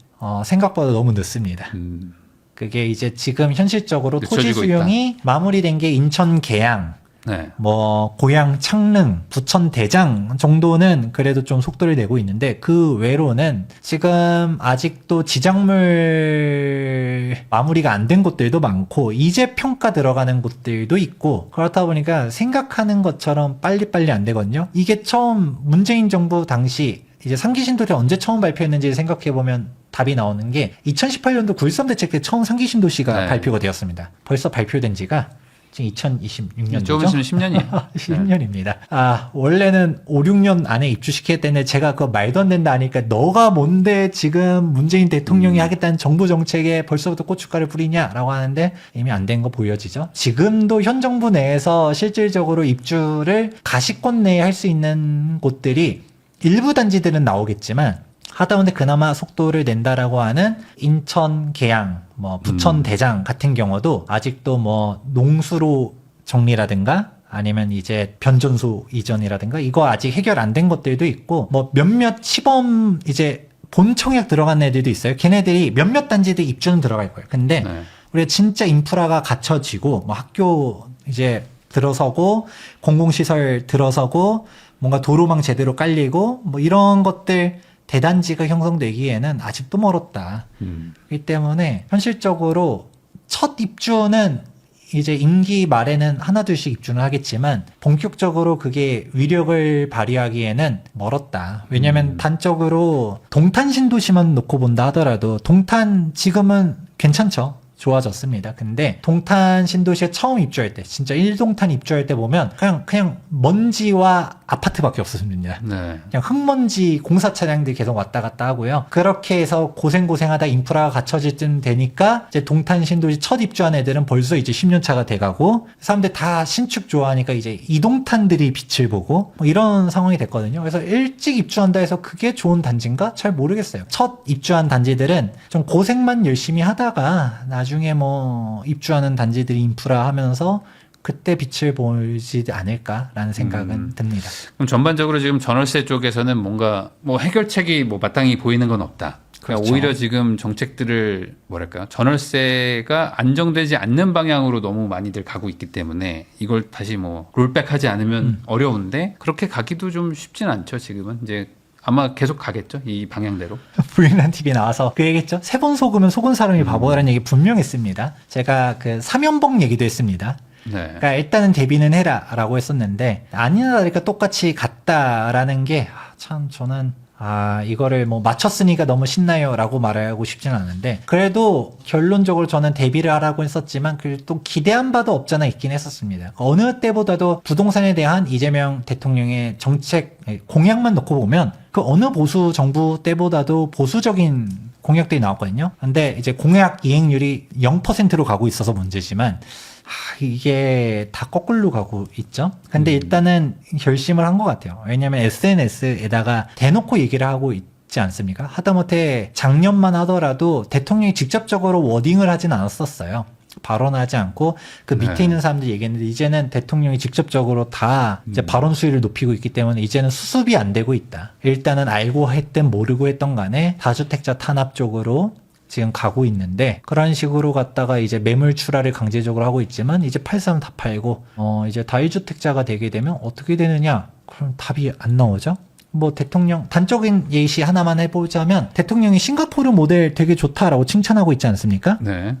생각보다 너무 늦습니다. 그게 이제 지금 현실적으로 토지 늦춰지고 수용이 마무리된 게 인천 계양, 네. 뭐 고양 창릉, 부천 대장 정도는 그래도 좀 속도를 내고 있는데 그 외로는 지금 아직도 지작물 마무리가 안 된 곳들도 많고 이제 평가 들어가는 곳들도 있고 그렇다 보니까 생각하는 것처럼 빨리빨리 안 되거든요. 이게 처음 문재인 정부 당시 이제 3기 신도시 언제 처음 발표했는지 생각해보면 답이 나오는 게 2018년도 9.13 대책 때 처음 3기 신도시가 네. 발표가 되었습니다. 벌써 발표된 지가 지금 2026년도죠? 좀 있으면 10년이에요. 10년입니다. 아, 원래는 5, 6년 안에 입주시키겠다는데 제가 그거 말도 안 된다 하니까 너가 뭔데 지금 문재인 대통령이 하겠다는 정부 정책에 벌써부터 고춧가루 뿌리냐라고 하는데 이미 안 된 거 보여지죠. 지금도 현 정부 내에서 실질적으로 입주를 가시권 내에 할 수 있는 곳들이 일부 단지들은 나오겠지만 하다못해 그나마 속도를 낸다라고 하는 인천 계양, 뭐 부천 대장 같은 경우도 아직도 뭐 농수로 정리라든가 아니면 이제 변전소 이전이라든가 이거 아직 해결 안 된 것들도 있고 뭐 몇몇 시범 이제 본 청약 들어간 애들도 있어요. 걔네들이 몇몇 단지들 입주는 들어갈 거예요. 근데 네. 우리가 진짜 인프라가 갖춰지고 뭐 학교 이제 들어서고 공공시설 들어서고 뭔가 도로망 제대로 깔리고 뭐 이런 것들 대단지가 형성되기에는 아직도 멀었다. 그렇기 때문에 현실적으로 첫 입주는 이제 임기 말에는 하나둘씩 입주는 하겠지만 본격적으로 그게 위력을 발휘하기에는 멀었다. 왜냐하면 단적으로 동탄 신도시만 놓고 본다 하더라도 동탄 지금은 괜찮죠. 좋아졌습니다. 근데 동탄 신도시에 처음 입주할 때 진짜 1동탄 입주할 때 보면 그냥 먼지와 아파트밖에 없었습니다. 네. 그냥 흑먼지 공사 차량들이 계속 왔다 갔다 하고요. 그렇게 해서 고생하다 인프라가 갖춰질 쯤 되니까 이제 동탄 신도시 첫 입주한 애들은 벌써 이제 10년 차가 돼가고 사람들 다 신축 좋아하니까 이제 이동탄들이 빛을 보고 뭐 이런 상황이 됐거든요. 그래서 일찍 입주한다 해서 그게 좋은 단지인가? 잘 모르겠어요. 첫 입주한 단지들은 좀 고생만 열심히 하다가 나중에 뭐 입주하는 단지들이 인프라 하면서 그때 빛을 보지 않을까라는 생각은 듭니다. 그럼 전반적으로 지금 전월세 쪽에서는 뭔가 뭐 해결책이 뭐 마땅히 보이는 건 없다. 그러니까 그렇죠. 오히려 지금 정책들을 뭐랄까요? 전월세가 안정되지 않는 방향으로 너무 많이들 가고 있기 때문에 이걸 다시 뭐 롤백하지 않으면 어려운데 그렇게 가기도 좀 쉽진 않죠. 지금은 이제 아마 계속 가겠죠. 이 방향대로. 불리한 TV 나와서 그 얘기했죠. 세 번 속으면 속은 사람이 바보라는 얘기 분명했습니다. 제가 그 사면봉 얘기도 했습니다. 네. 그러니까 일단은 대비는 해라라고 했었는데 아니나 다를까 똑같이 갔다라는 게 참 저는 이거를 뭐 맞췄으니까 너무 신나요라고 말하고 싶지는 않은데 그래도 결론적으로 저는 대비를 하라고 했었지만 또 기대한 바도 없잖아 있긴 했었습니다. 어느 때보다도 부동산에 대한 이재명 대통령의 정책 공약만 놓고 보면 그 어느 보수 정부 때보다도 보수적인 공약들이 나왔거든요. 근데 이제 공약 이행률이 0%로 가고 있어서 문제지만 이게 다 거꾸로 가고 있죠. 근데 일단은 결심을 한 것 같아요. 왜냐하면 SNS에다가 대놓고 얘기를 하고 있지 않습니까? 하다못해 작년만 하더라도 대통령이 직접적으로 워딩을 하진 않았었어요. 발언하지 않고 그 밑에 네. 있는 사람들이 얘기했는데 이제는 대통령이 직접적으로 다 이제 발언 수위를 높이고 있기 때문에 이제는 수습이 안 되고 있다. 일단은 알고 했든 모르고 했던 간에 다주택자 탄압 쪽으로 지금 가고 있는데 그런 식으로 갔다가 이제 매물 출하를 강제적으로 하고 있지만 이제 팔 사람 다 팔고 이제 다일주택자가 되게 되면 어떻게 되느냐? 그럼 답이 안 나오죠. 뭐 대통령 단적인 예시 하나만 해보자면 대통령이 싱가포르 모델 되게 좋다라고 칭찬하고 있지 않습니까? 네.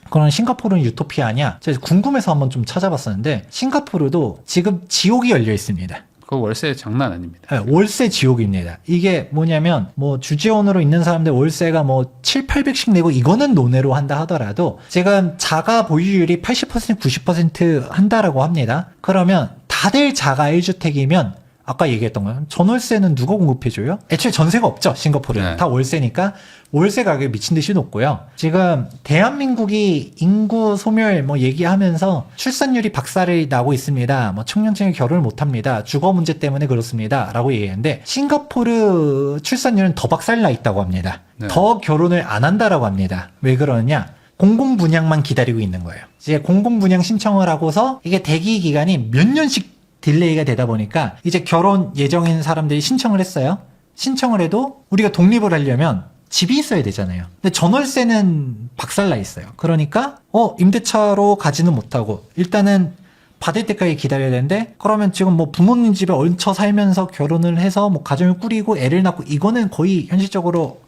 그런 싱가포르는 유토피아냐? 제가 궁금해서 한번 좀 찾아봤었는데 싱가포르도 지금 지옥이 열려 있습니다. 그 월세 장난 아닙니다. 네, 월세 지옥입니다. 이게 뭐냐면 뭐 주재원으로 있는 사람들 월세가 뭐 7, 800씩 내고 이거는 논외로 한다 하더라도 지금 자가 보유율이 80%, 90% 한다라고 합니다. 그러면 다들 자가 1주택이면 아까 얘기했던 거예요. 전월세는 누가 공급해줘요? 애초에 전세가 없죠. 싱가포르는. 네. 다 월세니까 월세 가격이 미친 듯이 높고요. 지금 대한민국이 인구 소멸 뭐 얘기하면서 출산율이 박살이 나고 있습니다. 뭐 청년층이 결혼을 못합니다. 주거 문제 때문에 그렇습니다. 라고 얘기했는데 싱가포르 출산율은 더 박살나 있다고 합니다. 네. 더 결혼을 안 한다라고 합니다. 왜 그러느냐? 공공 분양만 기다리고 있는 거예요. 이제 공공 분양 신청을 하고서 이게 대기 기간이 몇 년씩 딜레이가 되다 보니까 이제 결혼 예정인 사람들이 신청을 했어요. 신청을 해도 우리가 독립을 하려면 집이 있어야 되잖아요. 근데 전월세는 박살나 있어요. 그러니까 임대차로 가지는 못하고 일단은 받을 때까지 기다려야 되는데 그러면 지금 뭐 부모님 집에 얹혀 살면서 결혼을 해서 뭐 가정을 꾸리고 애를 낳고 이거는 거의 현실적으로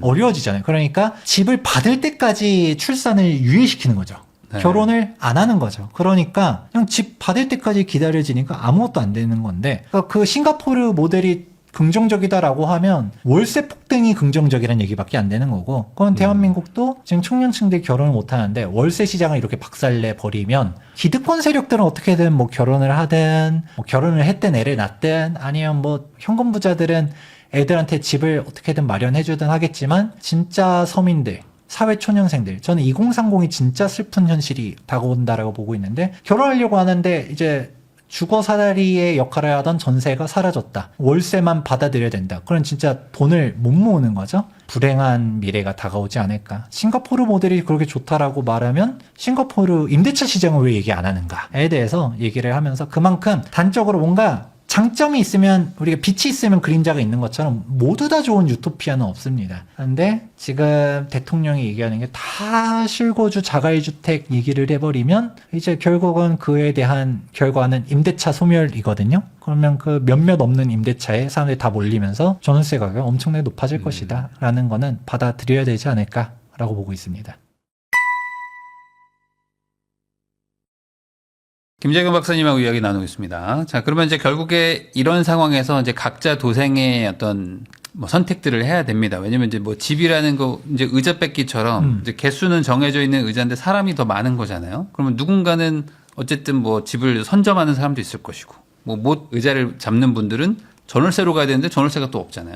어려워지잖아요. 그러니까 집을 받을 때까지 출산을 유예시키는 거죠. 네. 결혼을 안 하는 거죠. 그러니까 그냥 집 받을 때까지 기다려지니까 아무것도 안 되는 건데 그러니까 그 싱가포르 모델이 긍정적이다라고 하면 월세 폭등이 긍정적이라는 얘기밖에 안 되는 거고, 그건 대한민국도 지금 청년층들이 결혼을 못 하는데 월세 시장을 이렇게 박살내 버리면 기득권 세력들은 어떻게든 뭐 결혼을 하든 뭐 결혼을 했든 애를 낳든 아니면 뭐 현금 부자들은 애들한테 집을 어떻게든 마련해 주든 하겠지만 진짜 서민들, 사회 초년생들, 저는 2030이 진짜 슬픈 현실이 다가온다라고 보고 있는데, 결혼하려고 하는데 이제 주거 사다리의 역할을 하던 전세가 사라졌다. 월세만 받아들여야 된다. 그럼 진짜 돈을 못 모으는 거죠. 불행한 미래가 다가오지 않을까. 싱가포르 모델이 그렇게 좋다라고 말하면 싱가포르 임대차 시장을 왜 얘기 안 하는가에 대해서 얘기를 하면서, 그만큼 단적으로 뭔가 장점이 있으면, 우리가 빛이 있으면 그림자가 있는 것처럼 모두 다 좋은 유토피아는 없습니다. 그런데 지금 대통령이 얘기하는 게 다 실거주 자가주택 얘기를 해버리면 이제 결국은 그에 대한 결과는 임대차 소멸이거든요. 그러면 그 몇몇 없는 임대차에 사람들이 다 몰리면서 전월세 가격이 엄청나게 높아질 것이다 라는 거는 받아들여야 되지 않을까라고 보고 있습니다. 김재경 박사님하고 이야기 나누겠습니다. 자, 그러면 이제 결국에 이런 상황에서 이제 각자 도생의 어떤 뭐 선택들을 해야 됩니다. 왜냐면 이제 뭐 집이라는 거 이제 의자 뺏기처럼 이제 개수는 정해져 있는 의자인데 사람이 더 많은 거잖아요. 그러면 누군가는 어쨌든 뭐 집을 선점하는 사람도 있을 것이고, 뭐 못 의자를 잡는 분들은 전월세로 가야 되는데 전월세가 또 없잖아요.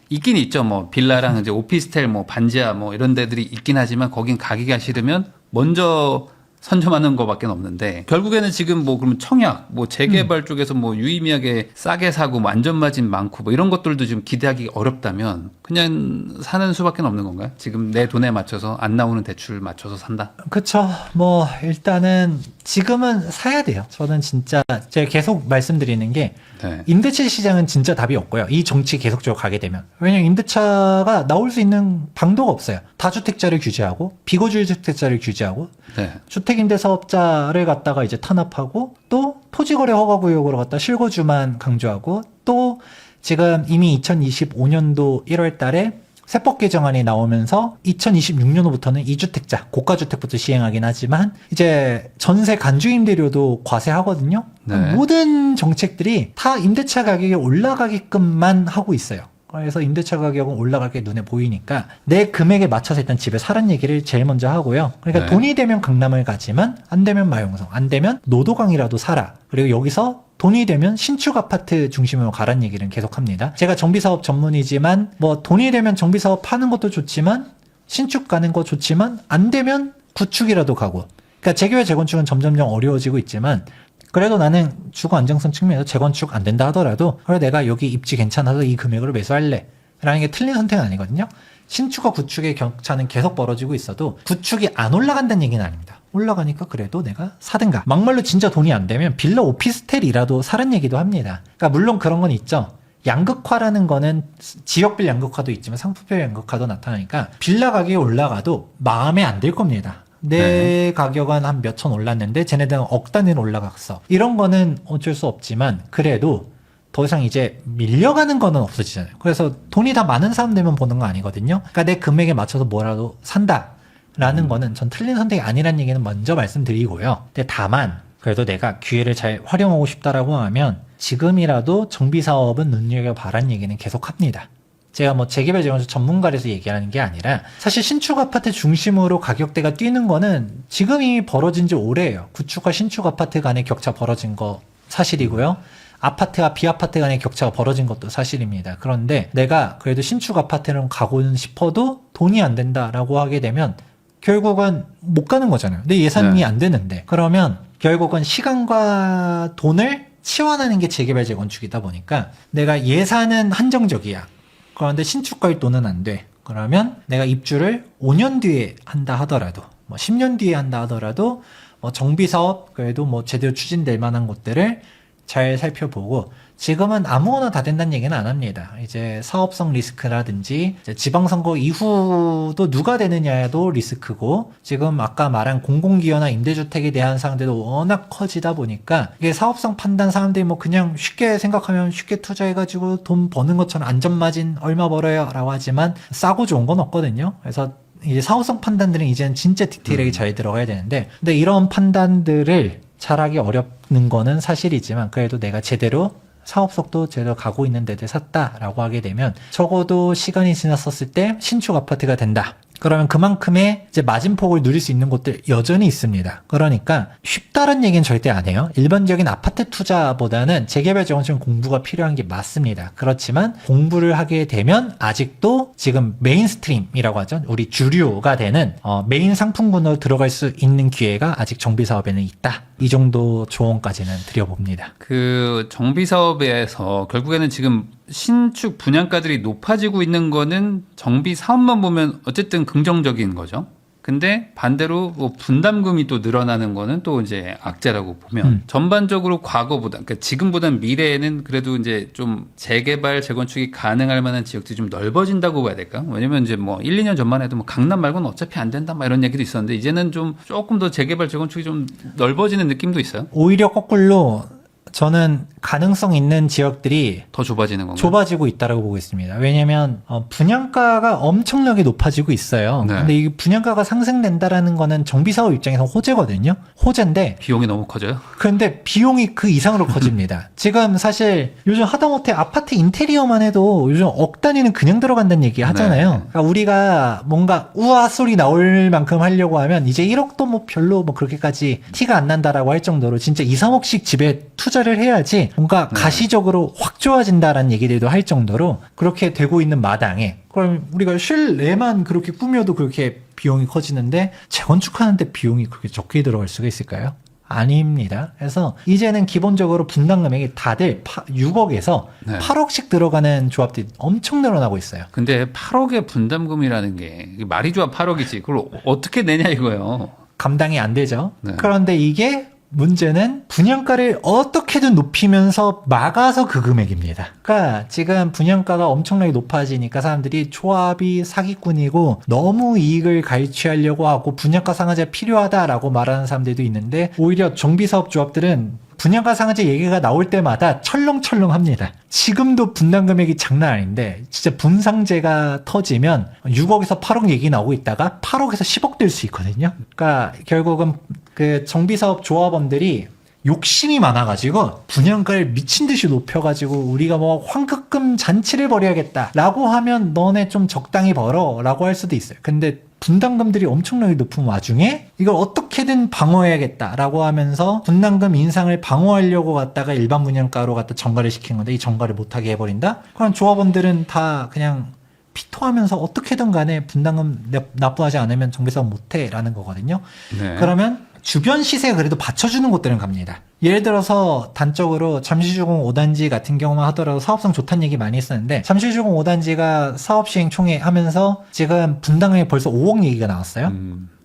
있긴 있죠. 뭐 빌라랑 이제 오피스텔, 뭐 반지하 뭐 이런 데들이 있긴 하지만 거긴 가기가 싫으면 먼저 선점하는 거밖에 없는데, 결국에는 지금 뭐 그러면 청약, 뭐 재개발 쪽에서 뭐 유의미하게 싸게 사고 뭐 안전마진 많고 뭐 이런 것들도 지금 기대하기 어렵다면 그냥 사는 수밖에 없는 건가요? 지금 내 돈에 맞춰서 안 나오는 대출 맞춰서 산다? 그쵸. 뭐 일단은 지금은 사야 돼요. 저는 진짜 제가 계속 말씀드리는 게, 네. 임대차 시장은 진짜 답이 없고요. 이 정치 계속적으로 가게 되면. 왜냐면 임대차가 나올 수 있는 방도가 없어요. 다주택자를 규제하고 비거주택자를 규제하고 네. 주택임대사업자를 갖다가 이제 탄압하고, 또 토지거래 허가구역으로 갖다 실거주만 강조하고, 또 지금 이미 2025년도 1월 달에 세법 개정안이 나오면서 2026년부터는 2주택자, 고가주택부터 시행하긴 하지만 이제 전세 간주임대료도 과세하거든요. 네. 모든 정책들이 다 임대차 가격이 올라가게끔만 하고 있어요. 그래서 임대차 가격은 올라갈 게 눈에 보이니까 내 금액에 맞춰서 일단 집에 사란 얘기를 제일 먼저 하고요. 그러니까 네. 돈이 되면 강남을 가지만 안 되면 마용성, 안 되면 노도강이라도 사라. 그리고 여기서 돈이 되면 신축 아파트 중심으로 가란 얘기를 계속 합니다. 제가 정비사업 전문이지만 뭐 돈이 되면 정비사업 파는 것도 좋지만 신축 가는 거 좋지만 안 되면 구축이라도 가고. 그러니까 재개발 재건축은 점점점 어려워지고 있지만 그래도 나는 주거 안정성 측면에서 재건축 안 된다 하더라도 그래 내가 여기 입지 괜찮아서 이 금액으로 매수할래 라는 게 틀린 선택은 아니거든요. 신축과 구축의 격차는 계속 벌어지고 있어도 구축이 안 올라간다는 얘기는 아닙니다. 올라가니까 그래도 내가 사든가. 막말로 진짜 돈이 안 되면 빌라 오피스텔이라도 사란 얘기도 합니다. 그러니까 물론 그런 건 있죠. 양극화라는 거는 지역별 양극화도 있지만 상품별 양극화도 나타나니까 빌라 가격이 올라가도 마음에 안 들 겁니다. 내 가격은 한 몇천 올랐는데 쟤네들은 억 단위로 올라갔어. 이런 거는 어쩔 수 없지만 그래도 더 이상 이제 밀려가는 거는 없어지잖아요. 그래서 돈이 다 많은 사람들만 보는 거 아니거든요. 그러니까 내 금액에 맞춰서 뭐라도 산다라는 거는 전 틀린 선택이 아니라는 얘기는 먼저 말씀드리고요. 근데 다만 그래도 내가 기회를 잘 활용하고 싶다라고 하면 지금이라도 정비사업은 눈여겨봐라는 얘기는 계속 합니다. 제가 뭐 재개발 재건축 전문가라서 얘기하는 게 아니라 사실 신축 아파트 중심으로 가격대가 뛰는 거는 지금 이미 벌어진 지 오래예요. 구축과 신축 아파트 간의 격차 벌어진 거 사실이고요. 아파트와 비아파트 간의 격차가 벌어진 것도 사실입니다. 그런데 내가 그래도 신축 아파트를 가고는 싶어도 돈이 안 된다라고 하게 되면 결국은 못 가는 거잖아요. 내 예산이 네. 안 되는데. 그러면 결국은 시간과 돈을 치환하는 게 재개발 재건축이다 보니까 내가 예산은 한정적이야. 그런데 신축 갈 돈은 안 돼. 그러면 내가 입주를 5년 뒤에 한다 하더라도, 뭐 10년 뒤에 한다 하더라도, 뭐 정비사업, 그래도 뭐 제대로 추진될 만한 것들을 잘 살펴보고, 지금은 아무거나 다 된다는 얘기는 안 합니다. 이제 사업성 리스크라든지, 이제 지방선거 이후도 누가 되느냐도 리스크고, 지금 아까 말한 공공기여나 임대주택에 대한 사항들도 워낙 커지다 보니까, 이게 사업성 판단 사람들이 뭐 그냥 쉽게 생각하면 쉽게 투자해가지고 돈 버는 것처럼 안전마진 얼마 벌어요? 라고 하지만 싸고 좋은 건 없거든요. 그래서 이제 사업성 판단들은 이제는 진짜 디테일하게 잘 들어가야 되는데, 근데 이런 판단들을 잘하기 어렵는 거는 사실이지만, 그래도 내가 제대로 사업속도 제대로 가고 있는 데들 샀다라고 하게 되면 적어도 시간이 지났었을 때 신축 아파트가 된다. 그러면 그만큼의 이제 마진폭을 누릴 수 있는 곳들 여전히 있습니다. 그러니까 쉽다는 얘기는 절대 안 해요. 일반적인 아파트 투자보다는 재개발 재건축은 공부가 필요한 게 맞습니다. 그렇지만 공부를 하게 되면 아직도 지금 메인스트림이라고 하죠. 우리 주류가 되는 메인 상품군으로 들어갈 수 있는 기회가 아직 정비사업에는 있다. 이 정도 조언까지는 드려봅니다. 그 정비 사업에서 결국에는 지금 신축 분양가들이 높아지고 있는 거는 정비 사업만 보면 어쨌든 긍정적인 거죠. 근데 반대로 뭐 분담금이 또 늘어나는 거는 또 이제 악재라고 보면 전반적으로 과거보다 그러니까 지금보다는 미래에는 그래도 이제 좀 재개발 재건축이 가능할 만한 지역들이 좀 넓어진다고 봐야 될까? 왜냐면 이제 뭐 1, 2년 전만 해도 뭐 강남 말고는 어차피 안 된다 막 이런 얘기도 있었는데 이제는 좀 조금 더 재개발 재건축이 좀 넓어지는 느낌도 있어요. 오히려 거꾸로 저는 가능성 있는 지역들이 더 좁아지는 건가요? 좁아지고 있다고 보고 있습니다. 왜냐하면 분양가가 엄청나게 높아지고 있어요. 네. 근데 이 분양가가 상승된다라는 거는 정비사업 입장에서 호재거든요. 호재인데 비용이 너무 커져요? 그런데 비용이 그 이상으로 커집니다. 지금 사실 요즘 하다못해 아파트 인테리어만 해도 요즘 억 단위는 그냥 들어간다는 얘기 하잖아요. 네. 그러니까 우리가 뭔가 우아 소리 나올 만큼 하려고 하면 이제 1억도 뭐 별로 뭐 그렇게까지 티가 안 난다라고 할 정도로 진짜 2, 3억씩 집에 투자를 해야지 뭔가 네. 가시적으로 확 좋아진다라는 얘기들도 할 정도로 그렇게 되고 있는 마당에 그럼 우리가 실내만 그렇게 꾸며도 그렇게 비용이 커지는데 재건축하는데 비용이 그렇게 적게 들어갈 수가 있을까요? 아닙니다. 그래서 이제는 기본적으로 분담 금액이 다들 6억에서 네. 8억씩 들어가는 조합들이 엄청 늘어나고 있어요. 근데 8억의 분담금이라는 게 말이 좋아 8억이지. 그걸 어떻게 내냐 이거예요. 감당이 안 되죠. 네. 그런데 이게 문제는 분양가를 어떻게든 높이면서 막아서 그 금액입니다. 그러니까 지금 분양가가 엄청나게 높아지니까 사람들이 조합이 사기꾼이고 너무 이익을 갈취하려고 하고 분양가 상한제가 필요하다라고 말하는 사람들도 있는데 오히려 정비사업 조합들은 분양가 상한제 얘기가 나올 때마다 철렁철렁합니다. 지금도 분담 금액이 장난 아닌데 진짜 분상제가 터지면 6억에서 8억 얘기 나오고 있다가 8억에서 10억 될 수 있거든요. 그러니까 결국은 그 정비사업 조합원들이 욕심이 많아가지고 분양가를 미친 듯이 높여가지고 우리가 뭐 환급금 잔치를 벌여야겠다라고 하면 너네 좀 적당히 벌어라고 할 수도 있어요. 근데 분담금들이 엄청나게 높은 와중에 이걸 어떻게든 방어해야겠다라고 하면서 분담금 인상을 방어하려고 갖다가 일반 분양가로 갖다 전가를 시킨 건데 이 전가를 못하게 해버린다? 그럼 조합원들은 다 그냥 피토하면서 어떻게든 간에 분담금 납부하지 않으면 정비사업 못해라는 거거든요. 네. 그러면 주변 시세가 그래도 받쳐주는 곳들은 갑니다. 예를 들어서 단적으로 잠실주공 5단지 같은 경우만 하더라도 사업성 좋다는 얘기 많이 했었는데 잠실주공 5단지가 사업시행 총회 하면서 지금 분담금이 벌써 5억 얘기가 나왔어요.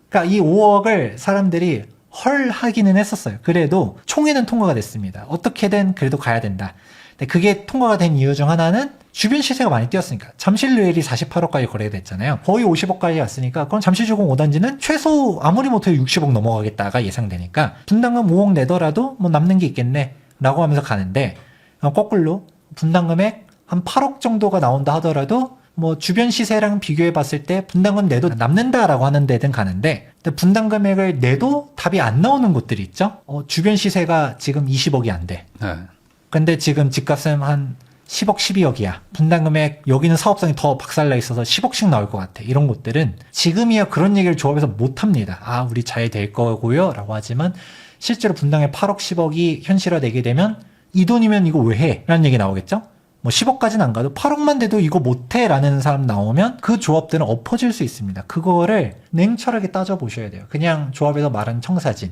그러니까 이 5억을 사람들이 헐 하기는 했었어요. 그래도 총회는 통과가 됐습니다. 어떻게든 그래도 가야 된다. 근데 그게 통과가 된 이유 중 하나는 주변 시세가 많이 뛰었으니까 잠실루엘이 48억까지 거래됐잖아요. 거의 50억까지 갔으니까 그럼 잠실주공 5단지는 최소 아무리 못해도 60억 넘어가겠다가 예상되니까 분담금 5억 내더라도 뭐 남는 게 있겠네 라고 하면서 가는데 거꾸로 분담금액 한 8억 정도가 나온다 하더라도 뭐 주변 시세랑 비교해 봤을 때 분담금 내도 남는다라고 하는 데든 가는데 근데 분담 금액을 내도 답이 안 나오는 곳들이 있죠. 주변 시세가 지금 20억이 안 돼. 네. 근데 지금 집값은 한 10억, 12억이야. 분담 금액 여기는 사업성이 더 박살나 있어서 10억씩 나올 것 같아. 이런 곳들은 지금이야 그런 얘기를 조합에서 못 합니다. 아, 우리 잘 될 거고요 라고 하지만 실제로 분담의 8억, 10억이 현실화되게 되면 이 돈이면 이거 왜 해? 라는 얘기 나오겠죠? 뭐 10억까지는 안 가도 8억만 돼도 이거 못해 라는 사람 나오면 그 조합들은 엎어질 수 있습니다. 그거를 냉철하게 따져보셔야 돼요. 그냥 조합에서 말하는 청사진.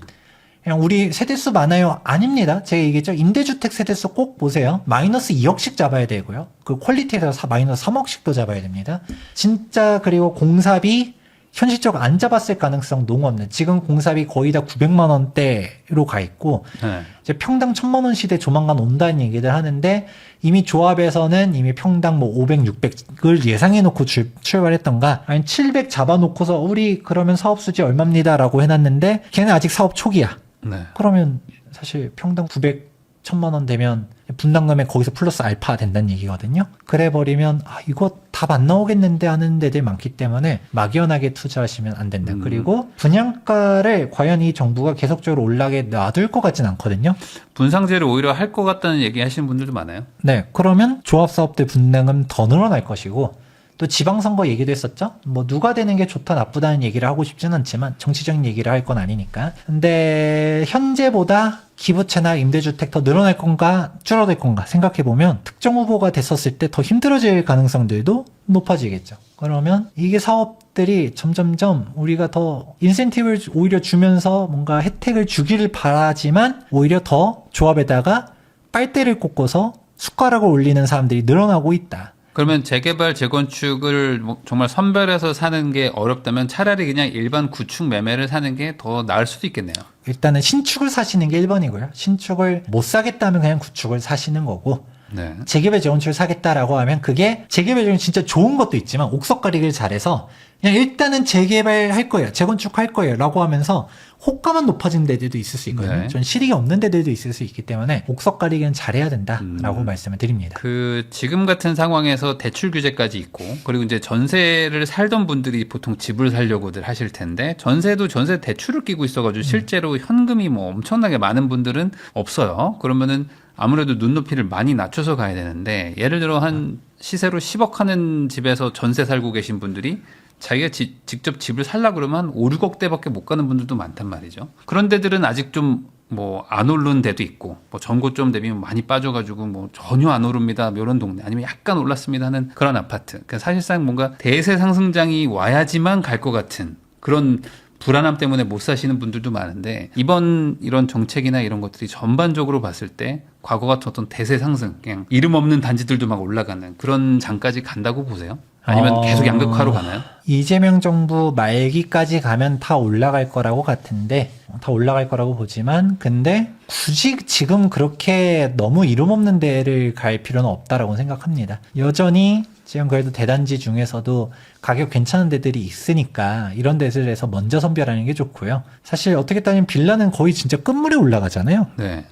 그냥 우리 세대수 많아요? 아닙니다. 제가 얘기했죠. 임대주택 세대수 꼭 보세요. 마이너스 2억씩 잡아야 되고요. 그 퀄리티에서 마이너스 3억씩도 잡아야 됩니다. 진짜 그리고 공사비 현실적으로 안 잡았을 가능성 너무 없는. 지금 공사비 거의 다 900만 원대로 가 있고 네. 이제 평당 1000만 원 시대 조만간 온다는 얘기들 하는데 이미 조합에서는 이미 평당 뭐 500, 600을 예상해 놓고 출발했던가 아니 700 잡아놓고서 우리 그러면 사업 수지 얼마입니다라고 해놨는데 걔는 아직 사업 초기야. 네. 그러면 사실 평당 900, 1000만 원 되면 분담금에 거기서 플러스 알파 된다는 얘기거든요. 그래 버리면 이거 답 안 나오겠는데 하는 데들 많기 때문에 막연하게 투자하시면 안 된다. 그리고 분양가를 과연 이 정부가 계속적으로 올라가게 놔둘 것 같진 않거든요. 분상제를 오히려 할 것 같다는 얘기 하시는 분들도 많아요. 네, 그러면 조합사업들 분담금 더 늘어날 것이고, 또 지방선거 얘기도 했었죠. 뭐 누가 되는 게 좋다 나쁘다는 얘기를 하고 싶진 않지만 정치적인 얘기를 할 건 아니니까. 근데 현재보다 기부채나 임대주택 더 늘어날 건가 줄어들 건가 생각해보면 특정 후보가 됐었을 때 더 힘들어질 가능성들도 높아지겠죠. 그러면 이게 사업들이 점점점 우리가 더 인센티브를 오히려 주면서 뭔가 혜택을 주기를 바라지만 오히려 더 조합에다가 빨대를 꽂고서 숟가락을 올리는 사람들이 늘어나고 있다. 그러면 재개발, 재건축을 뭐 정말 선별해서 사는 게 어렵다면 차라리 그냥 일반 구축 매매를 사는 게 더 나을 수도 있겠네요. 일단은 신축을 사시는 게 1번이고요. 신축을 못 사겠다면 그냥 구축을 사시는 거고, 네. 재개발 재건축을 사겠다라고 하면 그게 재개발 재건축 진짜 좋은 것도 있지만 옥석 가리기를 잘해서 그냥 일단은 재개발할 거예요. 재건축할 거예요. 라고 하면서 호가만 높아지는 데들도 있을 수 있거든요. 네. 전 실익이 없는 데들도 있을 수 있기 때문에 옥석 가리기는 잘해야 된다라고 말씀을 드립니다. 그 지금 같은 상황에서 대출 규제까지 있고 그리고 이제 전세를 살던 분들이 보통 집을 살려고들 하실 텐데 전세도 전세 대출을 끼고 있어가지고 실제로 현금이 뭐 엄청나게 많은 분들은 없어요. 그러면은 아무래도 눈높이를 많이 낮춰서 가야 되는데 예를 들어 한 시세로 10억 하는 집에서 전세 살고 계신 분들이 자기가 직접 집을 살려고 그러면 5, 6억대밖에 못 가는 분들도 많단 말이죠. 그런 데들은 아직 좀 뭐 안 오른 데도 있고 뭐 전고점 대비면 많이 빠져가지고 뭐 전혀 안 오릅니다. 뭐 이런 동네 아니면 약간 올랐습니다 하는 그런 아파트. 그러니까 사실상 뭔가 대세 상승장이 와야지만 갈 것 같은 그런 불안함 때문에 못 사시는 분들도 많은데 이번 이런 정책이나 이런 것들이 전반적으로 봤을 때 과거 같은 어떤 대세 상승 그냥 이름 없는 단지들도 막 올라가는 그런 장까지 간다고 보세요? 아니면 계속 양극화로 가나요? 이재명 정부 말기까지 가면 다 올라갈 거라고 같은데 다 올라갈 거라고 보지만 근데 굳이 지금 그렇게 너무 이름 없는 데를 갈 필요는 없다라고 생각합니다. 여전히 지금 그래도 대단지 중에서도 가격 괜찮은 데들이 있으니까 이런 데들에서 먼저 선별하는 게 좋고요. 사실 어떻게 따지면 빌라는 거의 진짜 끝물에 올라가잖아요. 네.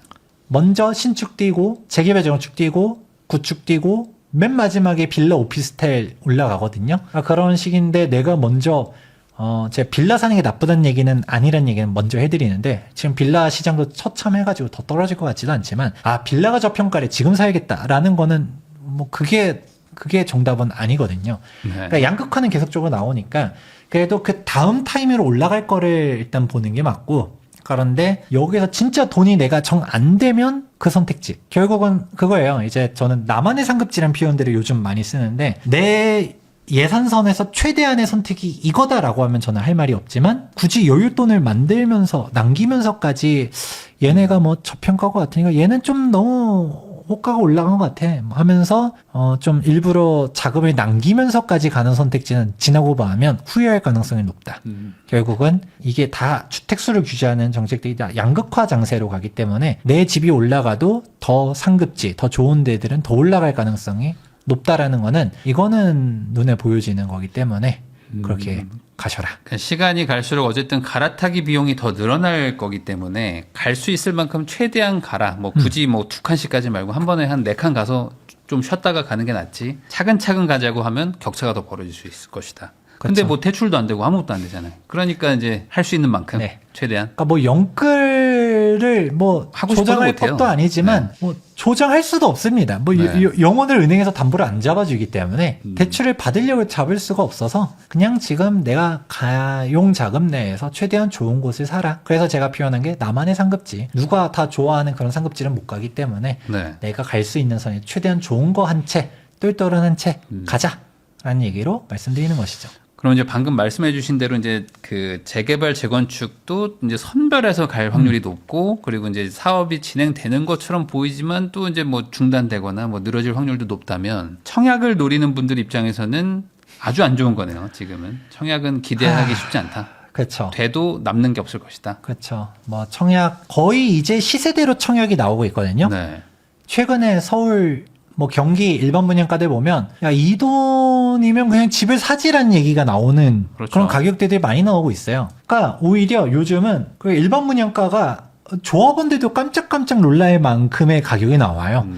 먼저 신축 뛰고 재개발 재건축 뛰고 구축 뛰고 맨 마지막에 빌라 오피스텔 올라가거든요. 그런 식인데 내가 먼저 제가 빌라 사는 게 나쁘다는 얘기는 아니란 얘기는 먼저 해드리는데 지금 빌라 시장도 처참해가지고 더 떨어질 것 같지도 않지만 빌라가 저평가래 지금 사야겠다라는 거는 뭐 그게 정답은 아니거든요. 네. 그러니까 양극화는 계속적으로 나오니까 그래도 그 다음 타이밍으로 올라갈 거를 일단 보는 게 맞고 그런데 여기서 진짜 돈이 내가 정 안 되면 그 선택지. 결국은 그거예요. 이제 저는 나만의 상급지라는 표현들을 요즘 많이 쓰는데 내 예산선에서 최대한의 선택이 이거다라고 하면 저는 할 말이 없지만 굳이 여윳돈을 만들면서 남기면서까지 얘네가 뭐 저평가 것 같으니까 얘는 좀 너무 호가가 올라간 것 같아 하면서 좀 일부러 자금을 남기면서까지 가는 선택지는 지나고 봐면 후회할 가능성이 높다. 결국은 이게 다 주택수를 규제하는 정책들이 다 양극화 장세로 가기 때문에 내 집이 올라가도 더 상급지, 더 좋은 데들은 더 올라갈 가능성이 높다라는 거는 이거는 눈에 보여지는 거기 때문에 그렇게 가셔라. 그러니까 시간이 갈수록 어쨌든 갈아타기 비용이 더 늘어날 거기 때문에 갈 수 있을 만큼 최대한 가라. 뭐 굳이 뭐 2칸씩까지 말고 한 번에 한 4칸 가서 좀 쉬었다가 가는 게 낫지. 차근차근 가자고 하면 격차가 더 벌어질 수 있을 것이다. 근데 그렇죠. 뭐 대출도 안 되고 아무것도 안 되잖아요. 그러니까 이제 할 수 있는 만큼 네. 최대한. 그러니까 뭐 영끌을 뭐 하고 싶어도 조장할 못해요. 것도 아니지만 뭐 조장할 수도 없습니다. 뭐 네. 영혼을 은행에서 담보를 안 잡아주기 때문에 대출을 받으려고 잡을 수가 없어서 그냥 지금 내가 가용 자금 내에서 최대한 좋은 곳을 사라. 그래서 제가 표현한 게 나만의 상급지. 누가 다 좋아하는 그런 상급지는 못 가기 때문에 네. 내가 갈 수 있는 선에 최대한 좋은 거 한 채, 똘똘한 한 채 가자라는 얘기로 말씀드리는 것이죠. 그럼 이제 방금 말씀해 주신 대로 이제 그 재개발 재건축도 이제 선별해서 갈 확률이 높고 그리고 이제 사업이 진행되는 것처럼 보이지만 또 이제 뭐 중단되거나 뭐 늘어질 확률도 높다면 청약을 노리는 분들 입장에서는 아주 안 좋은 거네요. 지금은 청약은 기대하기 쉽지 않다. 그렇죠. 돼도 남는 게 없을 것이다. 그렇죠. 뭐 청약 거의 이제 시세대로 청약이 나오고 있거든요. 네. 최근에 서울 뭐 경기 일반 분양가들 보면 야, 이 돈이면 그냥 집을 사지라는 얘기가 나오는 그렇죠. 그런 가격대들이 많이 나오고 있어요. 그러니까 오히려 요즘은 그 일반 분양가가 조합원들도 깜짝깜짝 놀랄 만큼의 가격이 나와요.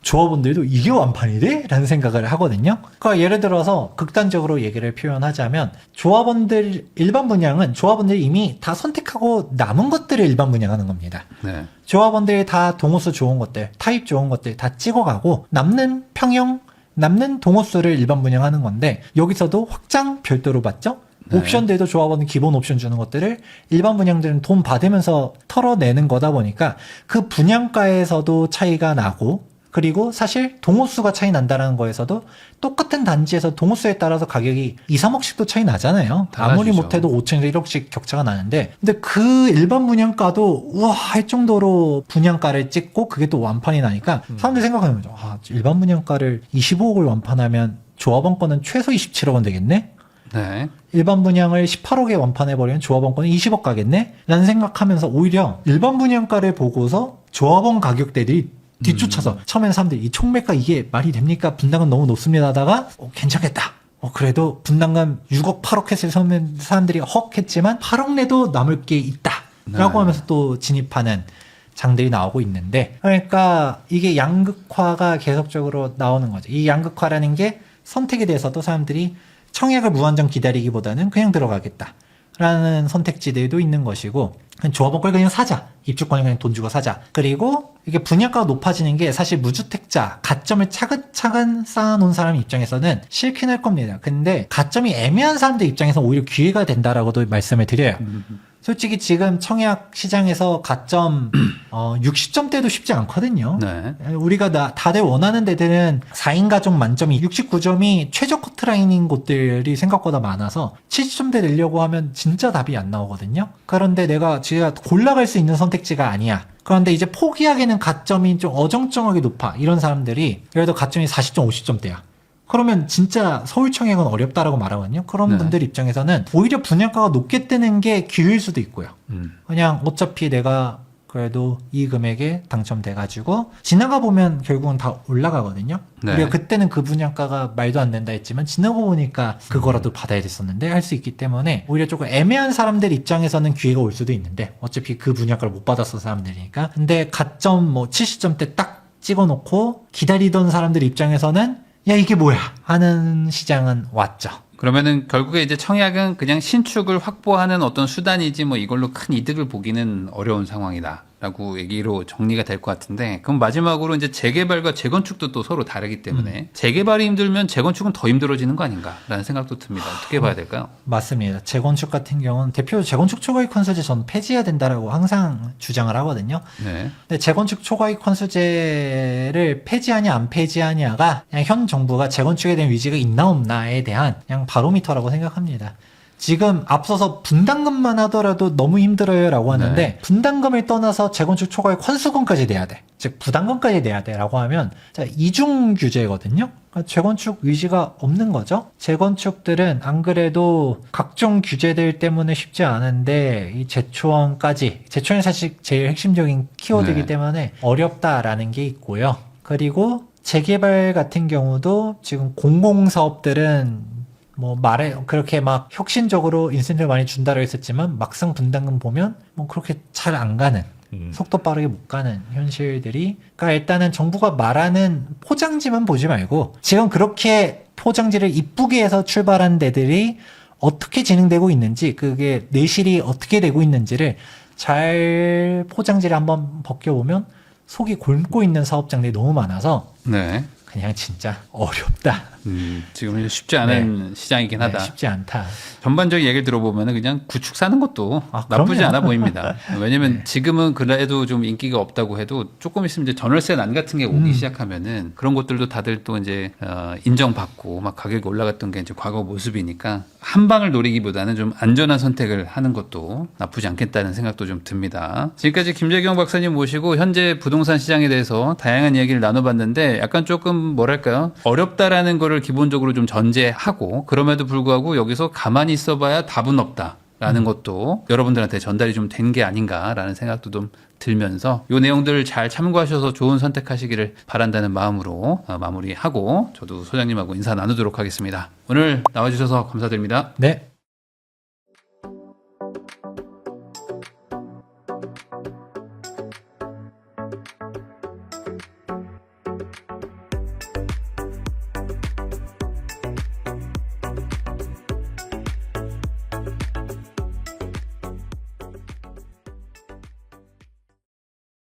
조합원들도 이게 완판이래? 라는 생각을 하거든요. 그러니까 예를 들어서 극단적으로 얘기를 표현하자면 조합원들 일반 분양은 조합원들이 이미 다 선택하고 남은 것들을 일반 분양하는 겁니다. 네. 조합원들이 다 동호수 좋은 것들, 타입 좋은 것들 다 찍어가고 남는 평형, 남는 동호수를 일반 분양하는 건데 여기서도 확장 별도로 받죠? 네. 옵션들도 조합원은 기본 옵션 주는 것들을 일반 분양들은 돈 받으면서 털어내는 거다 보니까 그 분양가에서도 차이가 나고 그리고 사실 동호수가 차이 난다는 거에서도 똑같은 단지에서 동호수에 따라서 가격이 2, 3억씩도 차이 나잖아요. 아무리 달라지죠. 못해도 5천에서 1억씩 격차가 나는데 근데 그 일반 분양가도 우와 할 정도로 분양가를 찍고 그게 또 완판이 나니까 사람들이 생각하는 거죠. 아, 일반 분양가를 25억을 완판하면 조합원 거는 최소 27억 원 되겠네? 네. 일반 분양을 18억에 완판해버리면 조합원 거는 20억 가겠네? 라는 생각하면서 오히려 일반 분양가를 보고서 조합원 가격대들이 뒤쫓아서 처음에는 사람들이 이 총매가 이게 말이 됩니까? 분담금 너무 높습니다 하다가 괜찮겠다. 그래도 분담금 6억 8억 했을 때 사람들이 헉 했지만 8억 내도 남을 게 있다 라고 네. 하면서 또 진입하는 장들이 나오고 있는데 그러니까 이게 양극화가 계속적으로 나오는 거죠. 이 양극화라는 게 선택에 대해서도 사람들이 청약을 무한정 기다리기보다는 그냥 들어가겠다 라는 선택지들도 있는 것이고 그냥 조합원 걸 그냥 사자. 입주권을 그냥 돈 주고 사자. 그리고 이게 분양가가 높아지는 게 사실 무주택자 가점을 차근차근 쌓아놓은 사람 입장에서는 싫긴 할 겁니다. 근데 가점이 애매한 사람들 입장에서 오히려 기회가 된다라고도 말씀을 드려요. 솔직히 지금 청약 시장에서 가점 60점대도 쉽지 않거든요. 네. 우리가 다들 원하는 데들은 4인 가족 만점이 69점이 최저 커트라인인 곳들이 생각보다 많아서 70점대 내려고 하면 진짜 답이 안 나오거든요. 그런데 내가 제가 골라갈 수 있는 선택지가 아니야. 그런데 이제 포기하기에는 가점이 좀 어정쩡하게 높아. 이런 사람들이 예를 들어 가점이 40점, 50점대야. 그러면 진짜 서울청약은 어렵다라고 말하거든요. 그런 네. 분들 입장에서는 오히려 분양가가 높게 뜨는 게 기회일 수도 있고요. 그냥 어차피 내가 그래도 이 금액에 당첨돼가지고 지나가 보면 결국은 다 올라가거든요. 네. 우리가 그때는 그 분양가가 말도 안 된다 했지만 지나고 보니까 그거라도 받아야 됐었는데 할 수 있기 때문에 오히려 조금 애매한 사람들 입장에서는 기회가 올 수도 있는데 어차피 그 분양가를 못 받았어 사람들이니까. 근데 가점 뭐 70점대 딱 찍어놓고 기다리던 사람들 입장에서는 야 이게 뭐야 하는 시장은 왔죠. 그러면은 결국에 이제 청약은 그냥 신축을 확보하는 어떤 수단이지 뭐 이걸로 큰 이득을 보기는 어려운 상황이다라고 얘기로 정리가 될 것 같은데 그럼 마지막으로 이제 재개발과 재건축도 또 서로 다르기 때문에 재개발이 힘들면 재건축은 더 힘들어지는 거 아닌가라는 생각도 듭니다. 어떻게 봐야 될까요? 맞습니다. 재건축 같은 경우는 대표로 재건축 초과이익 환수제 저는 폐지해야 된다라고 항상 주장을 하거든요. 네. 근데 재건축 초과이익 환수제를 폐지하냐 안 폐지하냐가 그냥 현 정부가 재건축에 대한 의지가 있나 없나에 대한 그냥 바로미터라고 생각합니다. 지금 앞서서 분담금만 하더라도 너무 힘들어요라고 하는데 네. 분담금을 떠나서 재건축 초과이익 환수금까지 내야 돼. 즉 부담금까지 내야 돼라고 하면 이중 규제거든요. 그러니까 재건축 의지가 없는 거죠. 재건축들은 안 그래도 각종 규제들 때문에 쉽지 않은데 이 재초원까지 재초원이 사실 제일 핵심적인 키워드이기 네. 때문에 어렵다라는 게 있고요. 그리고 재개발 같은 경우도 지금 공공사업들은 뭐 그렇게 막 혁신적으로 인센티브 많이 준다고 했었지만 막상 분담금 보면 뭐 그렇게 잘 안 가는 속도 빠르게 못 가는 현실들이 그러니까 일단은 정부가 말하는 포장지만 보지 말고 지금 그렇게 포장지를 이쁘게 해서 출발한 데들이 어떻게 진행되고 있는지 그게 내실이 어떻게 되고 있는지를 잘 포장지를 한번 벗겨보면 속이 곪고 있는 사업장들이 너무 많아서 네. 그냥 진짜 어렵다. 지금 쉽지 않은 시장이긴 하다. 네, 쉽지 않다. 전반적인 얘기를 들어보면 그냥 구축 사는 것도 나쁘지 그럼요. 않아 보입니다. 왜냐면 지금은 그래도 좀 인기가 없다고 해도 조금 있으면 이제 전월세 난 같은 게 오기 시작하면은 그런 것들도 다들 또 이제 인정받고 막 가격이 올라갔던 게 이제 과거 모습이니까 한 방을 노리기보다는 좀 안전한 선택을 하는 것도 나쁘지 않겠다는 생각도 좀 듭니다. 지금까지 김재경 박사님 모시고 현재 부동산 시장에 대해서 다양한 이야기를 나눠봤는데 약간 조금 뭐랄까요? 어렵다라는 거를 기본적으로 좀 전제하고 그럼에도 불구하고 여기서 가만히 있어봐야 답은 없다라는 것도 여러분들한테 전달이 좀 된 게 아닌가라는 생각도 좀 들면서 이 내용들을 잘 참고하셔서 좋은 선택하시기를 바란다는 마음으로 마무리하고 저도 소장님하고 인사 나누도록 하겠습니다. 오늘 나와주셔서 감사드립니다. 네,